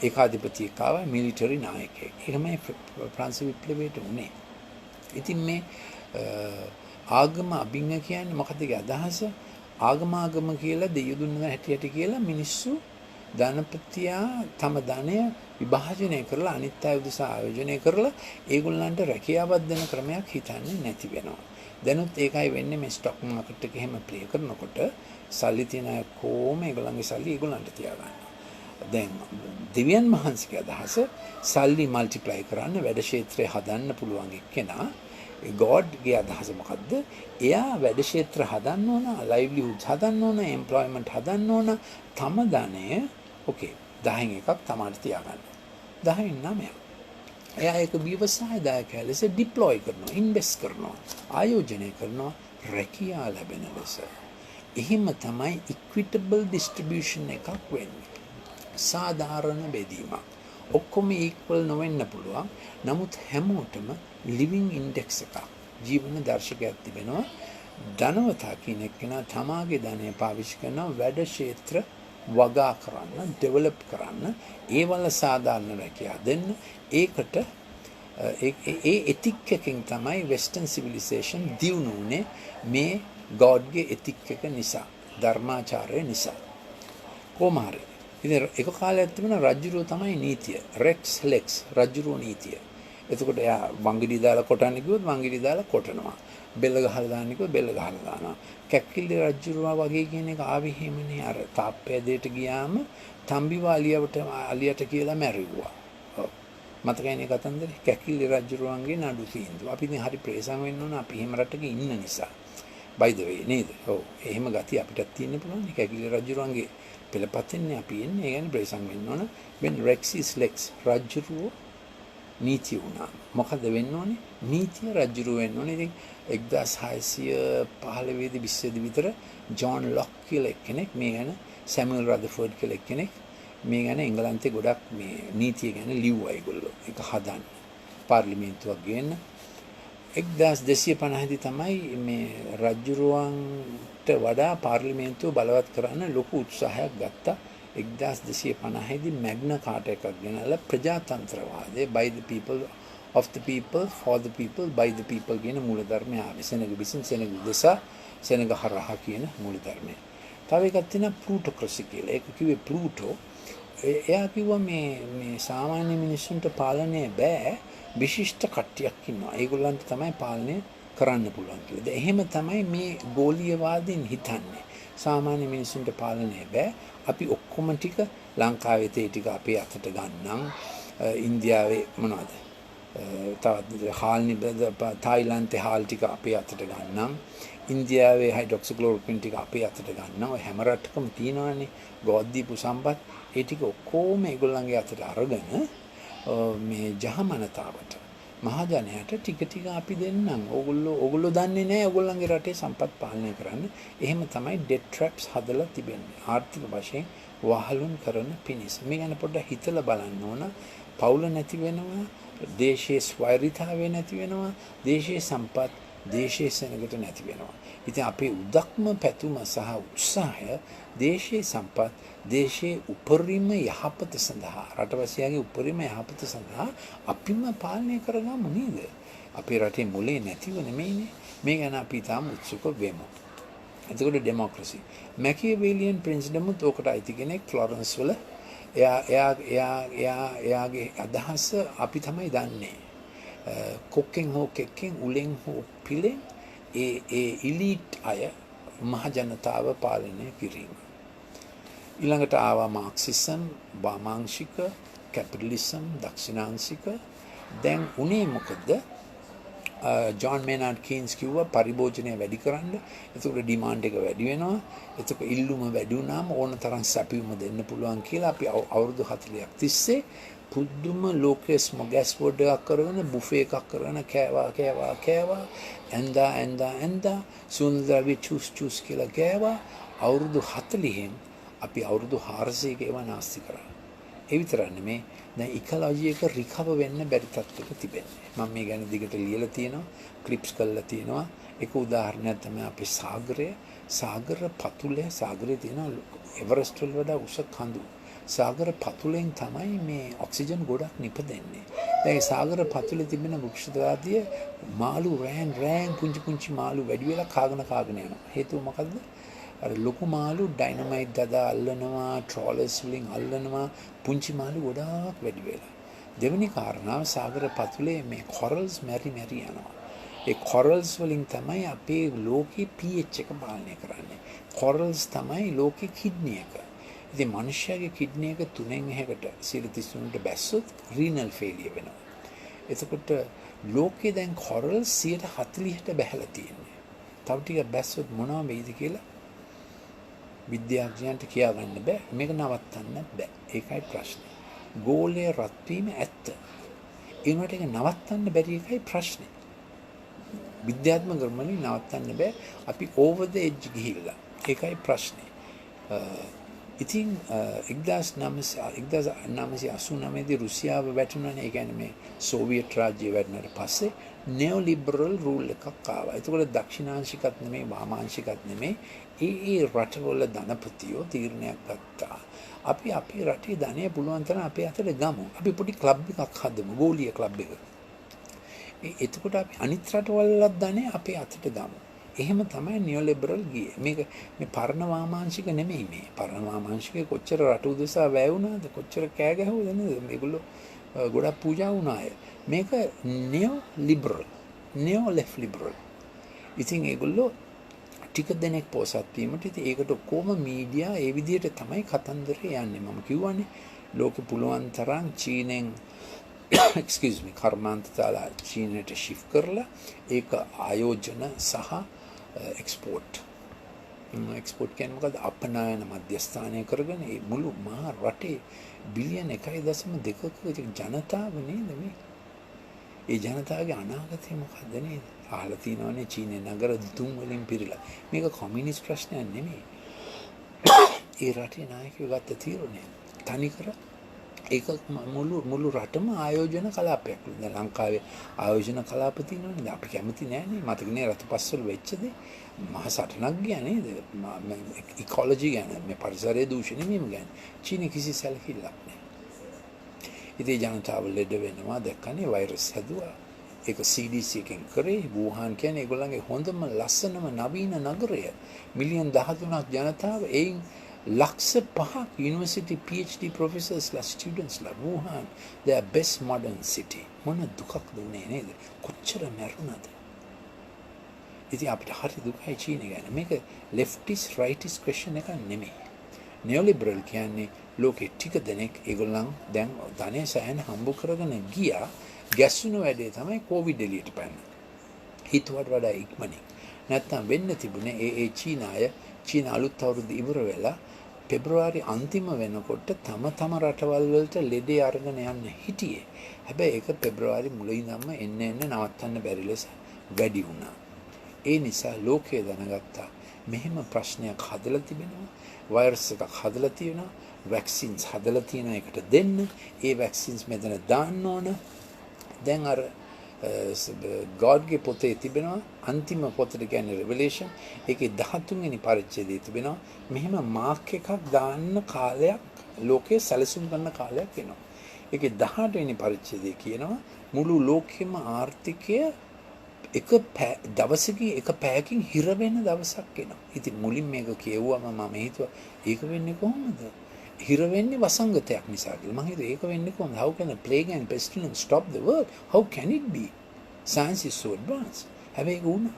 ඒකාධිපතියෙක් ආවා මිලිටරි නායකයෙක්. ඒකමයි ප්‍රංශ විප්ලවයට උනේ. ඉතින් මේ ආගම අභිංග කියන්නේ මොකද ඒකේ අදහස? ආගම කියලා දෙවියන් දුන්න හැටියට කියලා මිනිස්සු ධනපතියා තම ධනය විභාජනය කරලා අනිත් අය උදෙසා ආයෝජනය කරලා ඒගොල්ලන්ට රැකියාවක් දෙන ක්‍රමයක් හිතන්නේ නැති වෙනවා. දැනුත් ඒකයි වෙන්නේ මේ ස්ටොක් මාකට් එක එහෙම ප්ලේ කරනකොට සල්ලි තියන අය කොහොම ඒගොල්ලන්ගේ සල්ලි ඒගොල්ලන්ට තියාගන්නවා. දැන් දෙවියන් වහන්සේගේ අදහස සල්ලි මල්ටිප්ලයි කරන්න වැඩ ක්ෂේත්‍රය හදන්න පුළුවන් එක්කෙනා ගෝඩ්ගේ අදහස මොකද්ද? එයා වැඩ ක්ෂේත්‍ර හදන්න ඕන, ලයිව්ලිහුඩ්ස් හදන්න ඕන, එම්ප්ලොයිමන්ට් හදන්න ඕන. තම ධනය ඕකේ 10න් එකක් තමයි තියාගන්න. 10න් 9ක්. එයා ඒක ව්‍යවසායදායකයා ලෙස ඩිප්ලොයි කරනවා, ඉන්වෙස්ට් කරනවා, ආයෝජනය කරනවා රැකියාව ලැබෙන ලෙස. එහෙම තමයි ඉක්විටබල් ඩිස්ට්‍රිබියුෂන් එකක් වෙන්නේ. සාධාරණ බෙදීමක්. ඔක්කොම ඉක්වල් නොවෙන්න පුළුවන්. නමුත් හැමෝටම ලිවිං ඉන්ඩෙක්ස් එකක්, ජීවන දර්ශකයක් තිබෙනවා. ධනවතා කෙනෙක් කෙනා තමාගේ ධනය පාවිච්චි කරනවා වැඩ ක්ෂේත්‍ර වගා කරන්න, ඩෙවලොප් කරන්න, ඒවල සාධාරණ රැකියාව දෙන්න. ඒකට ඒ එතික් එකකින් තමයි වෙස්ටර්න් සිවිලිසේෂන් දියුණු වුණේ මේ ගෝඩ්ගේ එතික් එක නිසා, ධර්මාචාරය නිසා. කොහොම හරි ඉතින් එක කාලයක් තිබුණා රජුරෝ තමයි නීතිය. රෙක්ස් ලෙක්ස් රජුරෝ නීතිය. එතකොට එයා වංගිඩි දාලා කොටන්න කිව්වොත් වංගිඩි දාලා කොටනවා. බෙල්ල ගහලා දාන්න කිව්වොත් බෙල්ල ගහලා දානවා. කැක්කිලි රජුරෝ වගේ කියන එක ආවේ හිමනේ අර තාප්පය දෙයට ගියාම තම්බිවාලියට අලියට කියලා මැරුවා. ඔව්. මතකයිනේ කතන්දරේ කැක්කිලි රජුරුවන්ගේ නඩු තීන්දුව. අපි ඉතින් හරි ප්‍රේසම් වෙන්න ඕන අපි එහෙම රටක ඉන්න නිසා. by the way නේද? ඔව්. එහෙම ගතිය අපිටත් තියෙන්න පුළුවන්. කැක්කිලි රජුරුවන්ගේ පෙළපතෙන්නේ අපි ඉන්නේ. ඒ කියන්නේ ප්‍රේසම් වෙන්න ඕන. when rex is lex රජුරුව නීතිය වුණා. මොකද වෙන්න ඕනේ? නීතිය රජුරුව වෙන්න ඕනේ. ඉතින් 1615 දී 20 දී විතර ජෝන් ලොක් කියලා එක්කෙනෙක් මේ ගැන සැමුවෙල් රදර්ෆෝඩ් කියලා එක්කෙනෙක් මේ ගැන එංගලන්තේ ගොඩක් මේ නීතිය ගැන ලිව්වා ඒගොල්ලෝ. ඒක හදන්න. පාර්ලිමේන්තුවක් ගේන්න. 1250 දී තමයි මේ රජුරුවන්ට වඩා පාර්ලිමේන්තුව බලවත් කරන්න ලොකු උත්සාහයක් ගත්තා. 1250 දී මැග්නා කාටා එකක් ගෙනල්ලා ප්‍රජාතන්ත්‍රවාදය by the people of the people for the people by the people කියන මූලධර්මය ආවේ. සෙනග විසින් සෙනග උදෙසා සෙනග හරහා කියන මූලධර්මය. තව එකක් තියෙනවා ප්ලූටෝක්‍රසි කියලා. ඒක කිව්වේ ප්ලූටෝ. එයා කිව්වා මේ සාමාන්‍ය මිනිස්සුන්ට පාලනය බෑ. විශිෂ්ට කට්ටියක් ඉන්නවා. ඒගොල්ලන්ට තමයි පාලනය කරන්න පුළුවන් කියලා. එහෙම තමයි මේ ගෝලීයවාදීන් හිතන්නේ. සාමාන්‍ය මිනිස්සුන්ට පාලනය බෑ. අපි ඔක්කොම ටික ලංකාවේ තේ ටික අපේ අතට ගන්නම්. ඉන්දියාවේ මොනවද? තවත් තායිලන්තේ හාල් ටික අපේ අතට ගන්නම්. ඉන්දියාවේ හයිඩ්‍රොක්සික්ලෝරොක්වින් ටික අපේ අතට ගන්නවා. ඔය හැම රටකම තියෙනවානේ ගෝත් දීපු සම්පත්. ඒ ටික ඔක්කොම ඒගොල්ලන්ගේ අතට අරගෙන මේ ජහමනතාවට මහජනයාට ටික ටික අපි දෙන්නම්. ඕගොල්ලෝ දන්නේ නැහැ ඕගොල්ලන්ගේ රටේ සම්පත් පාලනය කරන්න. එහෙම තමයි ඩෙට් ට්‍රැප්ස් හදලා තිබෙන්නේ. ආර්ථික වශයෙන් වහලුන් කරන පිණිස. මේ ගැන පොඩ්ඩක් හිතලා බලන්න ඕන. පවුල නැති වෙනවා, දේශයේ ස්වෛරීතාවය නැති වෙනවා, දේශයේ සම්පත් දේශයේ සෙනගට නැති වෙනවා. ඉතින් අපේ උදක්ම පැතුම සහ උත්සාහය දේශයේ සම්පත් දේශයේ උපරිම යහපත සඳහා, රටවැසියාගේ උපරිම යහපත සඳහා අපිම පාලනය කරගමු නේද? අපේ රටේ මුලේ නැතිව නෙමෙයිනේ. මේ ගැන අපි තාම උත්සුක වෙමු. එතකොට ඩෙමොක්‍රසි. මැකියවෙලියන් ප්‍රින්සිපල්මුත් ඔකට අයිති කෙනෙක් ෆ්ලොරන්ස් වල. එයාගේ අදහස අපි තමයි දන්නේ. කොක්කෙන් හෝ කෙක්කෙන් උලෙන් හෝ පිලෙන් ඒ ඉලීට් අය මහ ජනතාව පාලනය කිරීම. ඊළඟට ආවා මාක්සිසම්, වාමාංශික, කැපිටලිසම්, දක්ෂිණාංශික. දැන් උනේ මොකද? ජොන් මේනාඩ් කීන්ස් කිව්වා පරිභෝජනය වැඩි කරන්න. එතකොට ඩිමාන්ඩ් එක වැඩි වෙනවා. එතකොට ඉල්ලුම වැඩි වුණාම ඕන තරම් සැපයුම දෙන්න පුළුවන් කියලා අපි අවුරුදු 40ක් තිස්සේ පුදුම ලෝකයේ ස්මොගැස්පෝඩ් එකක් කරගෙන බුෆේ එකක් කරගෙන කෑවා ඇඳා සුන්දරවි චූස් කියලා කෑවා. අවුරුදු 40න් අපි අවුරුදු 400ක ඒවා නාස්ති කරා. ඒ විතරක් නෙමේ දැන් ඉකොලොජි එක රිකවර් වෙන්න බැරි තත්ත්වයක තිබෙන්නේ. මම මේ ගැන දිගට ලියලා තියෙනවා, ක්ලිප්ස් කරලා තියෙනවා. එක උදාහරණයක් තමයි අපේ සාගර පතුලේ සාගරේ තියෙන එවරස්ට් වල වඩා උස කඳු. සාගර පතුලෙන් තමයි මේ ඔක්සිජන් ගොඩක් නිපදෙන්නේ. දැන් සාගර පතුලේ තිබෙන වෘක්ෂජාතිය මාළු රෑන් පුංචි මාළු වැඩි වෙලා කාගෙන යනවා. හේතුව මොකද්ද? අර ලොකු මාළු ඩයිනමයිට් දදා අල්ලනවා, ට්‍රෝලර්ස් වලින් අල්ලනවා, පුංචි මාළු ගොඩාක් වැඩි වෙලා. දෙවෙනි කාරණාව සාගර පතුලේ මේ කොරල්ස් මැරි යනවා. ඒ කොරල්ස් වලින් තමයි අපේ ලෝකේ pH එක පාලනය කරන්නේ. කොරල්ස් තමයි ලෝකේ කිඩ්නි එක. ඉතින් මනුෂ්‍යයාගේ කිඩ්නි එක 3න් 1කට 33ට බැස්සොත් රීනල් ෆේලියර් වෙනවා. එතකොට ලෝකේ දැන් කොරල්ස් 40ට බැහැලා තියෙන්නේ. තව ටිකක් බැස්සොත් මොනවා වෙයිද කියලා විද්‍යාඥයන්ට කියා ගන්න බෑ. මේක නවත්තන්න බෑ. ඒකයි ප්‍රශ්නේ. ගෝලයේ රත් වීම ඇත්ත. ඒකට ඒක නවත්තන්න බැරි එකයි ප්‍රශ්නේ. විද්‍යාත්මක ක්‍රමවලින් නවත්තන්න බෑ. අපි ඕවර් ද එජ් ගිහිල්ලා. ඒකයි ප්‍රශ්නේ. ඉතින් 1989 දී රුසියාව වැටුණානේ. ඒ කියන්නේ මේ සෝවියට් රාජ්‍යය වැටුණාට පස්සේ නියෝ ලිබරල් රූල් එකක් ආවා. ඒකවල දක්ෂිණාංශිකත් නෙමෙයි වාමාංශිකත් නෙමෙයි. ඒ රටවල ධනපතියෝ තීරණයක් ගත්තා. අපි අපේ රටේ ධනය පුළුවන් තරම් අපේ අතට ගමු. අපි පොඩි ක්ලබ් එකක් හදමු. ගෝලීය ක්ලබ් එක. එතකොට අපි අනිත් රටවලත් ධනය අපේ අතට ගමු. එහෙම තමයි නියෝලිබරල් ගියේ. මේක මේ පරණ වාමාංශික නෙමෙයි මේ. පරණ වාමාංශිකේ කොච්චර රට උදෙසා වැය වුණාද? කොච්චර කෑ ගැහුවද නේද? මේගොල්ලෝ ගොඩක් පූජා වුණා අය. මේක නියෝලිබරල්. නියෝ ලෙෆ්ට් ලිබරල්. ඉතින් ඒගොල්ලෝ ටික දෙනෙක් පොසත් වීමට ඉතින් ඒකට කොහොම මීඩියා ඒ විදිහට තමයි කතන්දරේ යන්නේ. මම කියවනේ ලෝකෙ පුළුවන් තරම් චීනෙන් excuse me කර්මාන්ත දාලා චීනයට shift කරලා ඒක ආයෝජන සහ එක්ස්පෝර්ට් කියන්නේ මොකද? අපනයන මධ්‍යස්ථානය කරගෙන මේ මුළු මහා රටේ බිලියන 1.2ක ජනතාව නේද මේ? ඒ ජනතාවගේ අනාගතය මොකද්ද නේද? අහලා තියෙනවනේ චීනේ නගර දුම් වලින් පිරීලා. මේක කොමියුනිස්ට් ප්‍රශ්නයක් නෙමෙයි. ඒ රටේ නායකයෝ ගත්ත තීරණය. තනිකර ඒක මුළු රටම ආයෝජන කලාපයක්. දැන් ලංකාවේ ආයෝජන කලාප තියෙනවනේ. අපි කැමති නෑනේ. මතකනේ රතුපස්වල වෙච්ච දේ. මහා සටනක් ගියා නේද? ඉකොලොජි ගැන, මේ පරිසරයේ දූෂණය වීම ගැන. චීනේ කිසි සැලකිල්ලක් නෑ. ඉතින් ජනතාව ලෙඩ වෙනවා දැක්කනේ වෛරස් හැදුවා. ඒක CDC එකෙන් කරේ. වුහාන් කියන්නේ ඒගොල්ලන්ගේ හොඳම ලස්සනම නවීන නගරය. මිලියන් 13ක් ජනතාව එයින් ලක්ෂ 5ක් යුනිවර්සිටි PhD professorsලා ස්ටුඩන්ට්ස්ලා Wuhan their best modern city. මොන දුකක්ද උනේ නේද? කොච්චර මැරුණාද? ඉතින් අපිට හරි දුකයි චීනේ ගැන. මේක leftist rightist question එකක් නෙමෙයි. neoliberal කියන්නේ ලෝකෙ ටික දෙනෙක් ඒගොල්ලන් දැන් ධනෙ සෑහෙන හම්බ කරගෙන ගියා. ගැස්සුණු වැඩේ තමයි කොවිඩ් එළියට පැන්න. හිතුවට වඩා ඉක්මනින්. නැත්තම් වෙන්න තිබුණේ ඒ චීන අලුත් අවුරුද්ද ඉවර වෙලා පෙබරවාරි අන්තිම වෙනකොට තම රටවල් වලට ලෙඩේ අරගෙන යන්න හිටියේ. හැබැයි ඒක පෙබරවාරි මුල ඉඳන්ම එන්න නවත්තන්න බැරි ලෙස වැඩි වුණා. ඒ නිසා ලෝකය දැනගත්තා මෙහෙම ප්‍රශ්නයක් හදලා තිබෙනවා. වෛරස් එකක් හදලා තියෙනවා. වැක්සින්ස් හදලා තියෙන එකට දෙන්න. ඒ වැක්සින්ස් මෙතන දාන්න ඕන. දැන් අර ගෝඩ්ගේ පොතේ තිබෙනවා අන්තිම පොතට කියන්නේ Revelation. ඒකේ 13 වෙනි පරිච්ඡේදයේ තිබෙනවා මෙහෙම මාක් එකක් දාන්න කාලයක් ලෝකේ සැලසුම් කරන කාලයක් එනවා. ඒකේ 18 වෙනි පරිච්ඡේදයේ කියනවා මුළු ලෝකෙම ආර්ථිකය එක දවසකින් එක පැයකින් හිර වෙන දවසක් එනවා. ඉතින් මුලින් මේක කියවුවම මම හිතුවා ඒක වෙන්නේ කොහොමද? හිර වෙන්නේ වසංගතයක් නිසා කියලා. මම හිතුවා ඒක වෙන්නේ කොහොමද? How can a plague and pestilence stop the world? How can it be? Science is so advanced. හැබැයි ඒක වුණා.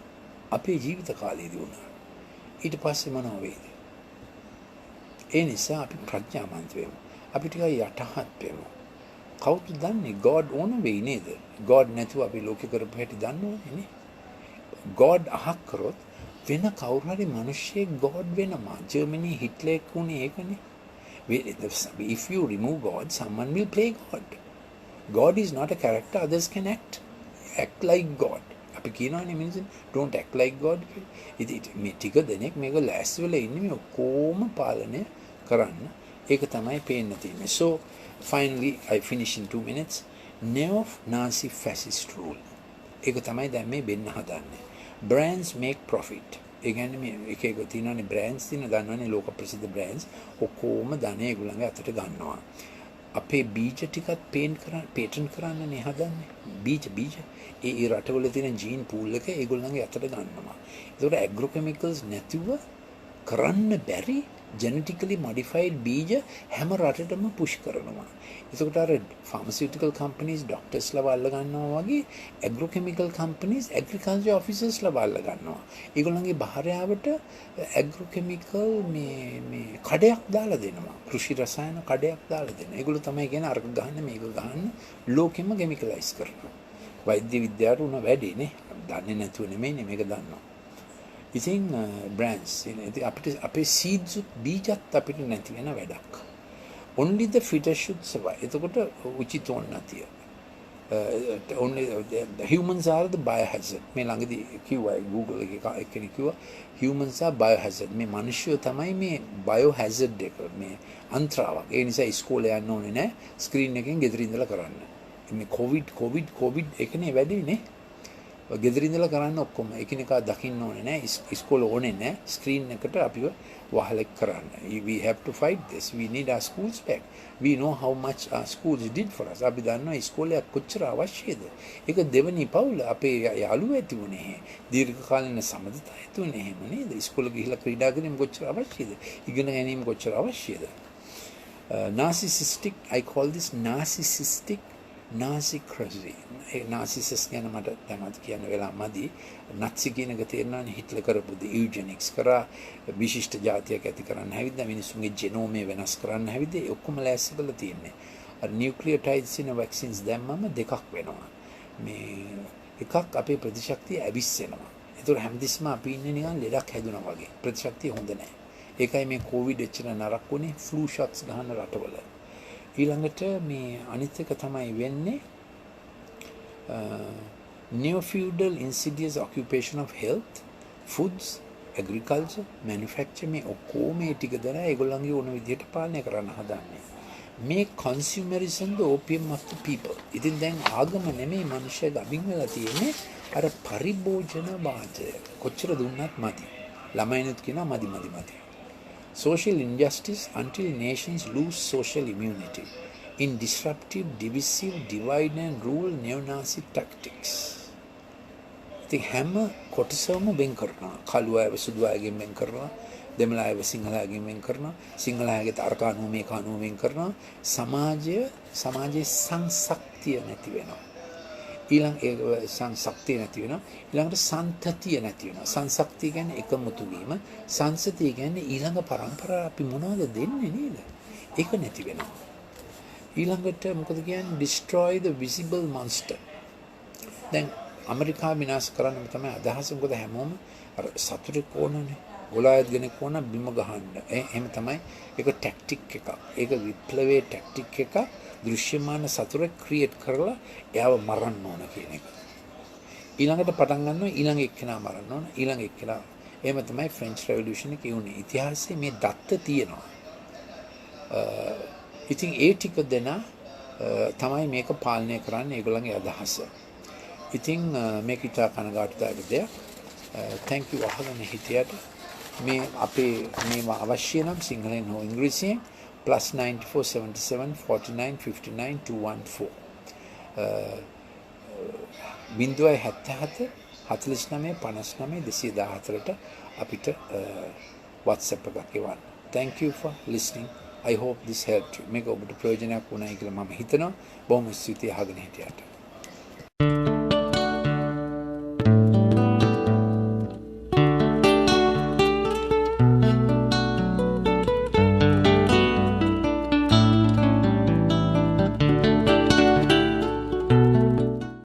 අපේ ජීවිත කාලයේදී වුණා. ඊට පස්සේ මොනව වෙයිද? ඒ නිසා අපි ප්‍රඥාවන්ත වෙමු. අපි ටිකක් යටහත් වෙමු. කවුද දන්නේ God ඕන වෙයි නේද? God නැතුව අපි ලෝකේ කරපු හැටි දන්නවනේ නේ. God අහක් කරොත් වෙන කවුරු හරි මිනිස්සෙක් God වෙනවා. ජර්මනි හිට්ලර් වුණේ ඒකනේ. If you remove God, someone will play God. God is not a character others can act like God. අපි කියනවානේ මිනිස්සුන් don't act like God. ඉතින් මේ ටික දෙනෙක් මේක ලෑස්ති වෙලා ඉන්නේ මේ කොහොම පාලනය කරන්න. ඒක තමයි පේන්න තියෙන්නේ. So finally I finish in 2 minutes. Neo-Nazi fascist rule. ඒක තමයි දැන් මේ වෙන්න හදන්නේ. Brands make profit. ඒ කියන්නේ මේ එක එක තියෙනනේ brands තියෙන දන්නවනේ ලෝක ප්‍රසිද්ධ brands ඔක්කොම ධනෙ ඒගොල්ලන්ගේ අතට ගන්නවා. අපේ බීජ ටිකත් පේටන්ට් කරන්නනේ හදන්නේ. බීජ ඒ රටවල තියෙන ජීන් පූල් එක ඒගොල්ලන්ගේ අතට ගන්නවා. ඒකට ඇග්‍රෝ කෙමිකල්ස් නැතිව කරන්න බැරි genetically modified බීජ හැම රටටම පුෂ් කරනවා. ඒකට අර pharmaceutical companies doctors ලා වල්ල ගන්නවා වගේ agrochemical companies agriculture officers ලා වල්ල ගන්නවා. ඒගොල්ලන්ගේ භාර්යාවට agrochemical මේ කඩයක් දාලා දෙනවා. කෘෂි රසායන කඩයක් දාලා දෙනවා. ඒගොල්ලෝ තමයි කියන්නේ අරක ගහන්න මේක ගහන්න ලෝකෙම chemicalize කරනවා. වෛද්‍ය විද්‍යාවට උන වැඩි නේ. දන්නේ නැතුව නෙමෙයි මේක දන්නවා. ඉතින් brands අපිට අපේ seeds බීජත් අපිට නැති වෙන වැඩක්. Only the fittest should survive. එතකොට උචිත නැතිය. Only the humans are the biohazard. මේ ළඟදී කිව්වා Google එකේ කෙනෙක් කිව්වා humans are biohazard. මේ මිනිස්සු තමයි මේ biohazard එක මේ අන්ත්‍රාවක්. ඒ නිසා ඉස්කෝලේ යන්න ඕනේ නැහැ. ස්ක්‍රීන් එකෙන් ගෙදර ඉඳලා කරන්න. මේ COVID එකනේ වැඩි නේ. ගෙදර ඉඳලා කරන්න ඔක්කොම එකිනෙකා දකින්න ඕනේ නැහැ. ඉස්කෝලේ ඕනේ නැහැ. ස්ක්‍රීන් එකට අපිව වහලෙක් කරන්න. We have to fight this. We need our schools back. We know how much our schools did for us. අපි දන්නවා ඉස්කෝලේ කොච්චර අවශ්‍යද. ඒක දෙවනි පවුල අපේ යාළුවෝ ඇති වුණේ. දීර්ඝකාලීන සම්බන්ධතා ඇති වුණේ එහෙම නේද? ඉස්කෝලේ ගිහිල්ලා ක්‍රීඩා කිරීම කොච්චර අවශ්‍යද? ඉගෙන ගැනීම කොච්චර අවශ්‍යද? Narcissistic, I call this narcissistic Nazi crazy. Narcissist ගැන මට දැනත් කියන්න වෙලා මදි. නත්සි කියන එක තේරෙනවනේ හිට්ලර් කරපු ද ඉයුජෙනික්ස් කරා විශිෂ්ට જાතියක් ඇති කරන්න හැවිද්ද මිනිස්සුන්ගේ ජෙනෝමය වෙනස් කරන්න හැවිද්ද ඒ ඔක්කොම ලෑස්ති කරලා තියෙන්නේ. අර නියුක්ලියෝටයිඩ්ස් ඉන වැක්සින්ස් දැම්මම දෙකක් වෙනවා. මේ එකක් අපේ ප්‍රතිශක්තිය ඇවිස්සෙනවා. ඒතර හැමතිස්සම අපි ඉන්නේ නිකන් ලෙඩක් හැදුනා වගේ. ප්‍රතිශක්තිය හොඳ නැහැ. ඒකයි මේ කොවිඩ් එච්චර නරක වුණේ ෆ්ලූ ෂොට්ස් ගන්න රටවල. ඊළඟට මේ අනිත් එක තමයි වෙන්නේ neo-feudal insidious occupation of health, foods, agriculture, manufacture මේ ඔක්කොම මේ ටික දරා ඒගොල්ලන්ගේ ඕන විදිහට පාලනය කරන්න හදන්නේ. මේ consumerism the opium of the people. ඉතින් දැන් ආගම නෙමෙයි මිනිස්සුන්ගේ අභින් වෙලා තියෙන්නේ අර පරිභෝජන වාදය. කොච්චර දුන්නත් මදි. ළමයිනුත් කියනවා මදි. Social injustice until nations lose social immunity in disruptive, divisive, divide and rule neo-Nazi tactics. ඉතින් හැම කොටසම වෙන් කරනවා. කළු අයව සුදු අයගෙන් වෙන් කරනවා. දෙමළ අයව සිංහල අයගෙන් වෙන් කරනවා. සිංහල අයගේ අර කානුව මේ කානුව වෙන් කරනවා. සමාජයේ සංශක්තිය නැති වෙනවා. ඊළඟ ඒ සංශක්තිය නැති වෙනවා. ඊළඟට සන්තතිය නැති වෙනවා. සංශක්තිය කියන්නේ එකමුතු වීම. සංසතිය කියන්නේ ඊළඟ පරම්පරාව අපි මොනවද දෙන්නේ නේද? ඒක නැති වෙනවා. ඊළඟට මොකද කියන්නේ destroy the visible monster. දැන් ඇමරිකාව විනාශ කරන්න තමයි අදහස. මොකද හැමෝම අර සතුටේ කොනනේ. ගොලායත් කෙනෙක් කොන බිම ගහන්න. එහෙම තමයි ඒක ටැක්ටික් එකක්. ඒක විප්ලවයේ ටැක්ටික් එකක්. දෘශ්‍යමාන සතුට ක්‍රියේට් කරලා එයාව මරන්න ඕන කියන එක. ඊළඟට පටන් ගන්නවා ඊළඟ එක්කෙනා මරන්න ඕන. ඊළඟ එක්කෙනා. එහෙම තමයි ෆ්‍රෙන්ච් රෙවොලියුෂන් එකේ උනේ. ඉතිහාසයේ මේ දත්ත තියෙනවා. ඉතින් ඒ ටික දෙන තමයි මේක පාලනය කරන්නේ ඒගොල්ලන්ගේ අදහස. ඉතින් මේක ඉතා කනගාටුදායක දෙයක්. thank you අහගෙන හිටියට මේ අපේ මේවා අවශ්‍ය නම් සිංහලෙන් හෝ ඉංග්‍රීසියෙන් +94 77 49 59 214 077 49 59 214ට අපිට WhatsApp එකක් එවන්න. Thank you for listening. I hope this helped you. මේක ඔබට ප්‍රයෝජනයක් වුණායි කියලා මම හිතනවා. බොහොම ස්තුතියි අහගෙන හිටියට.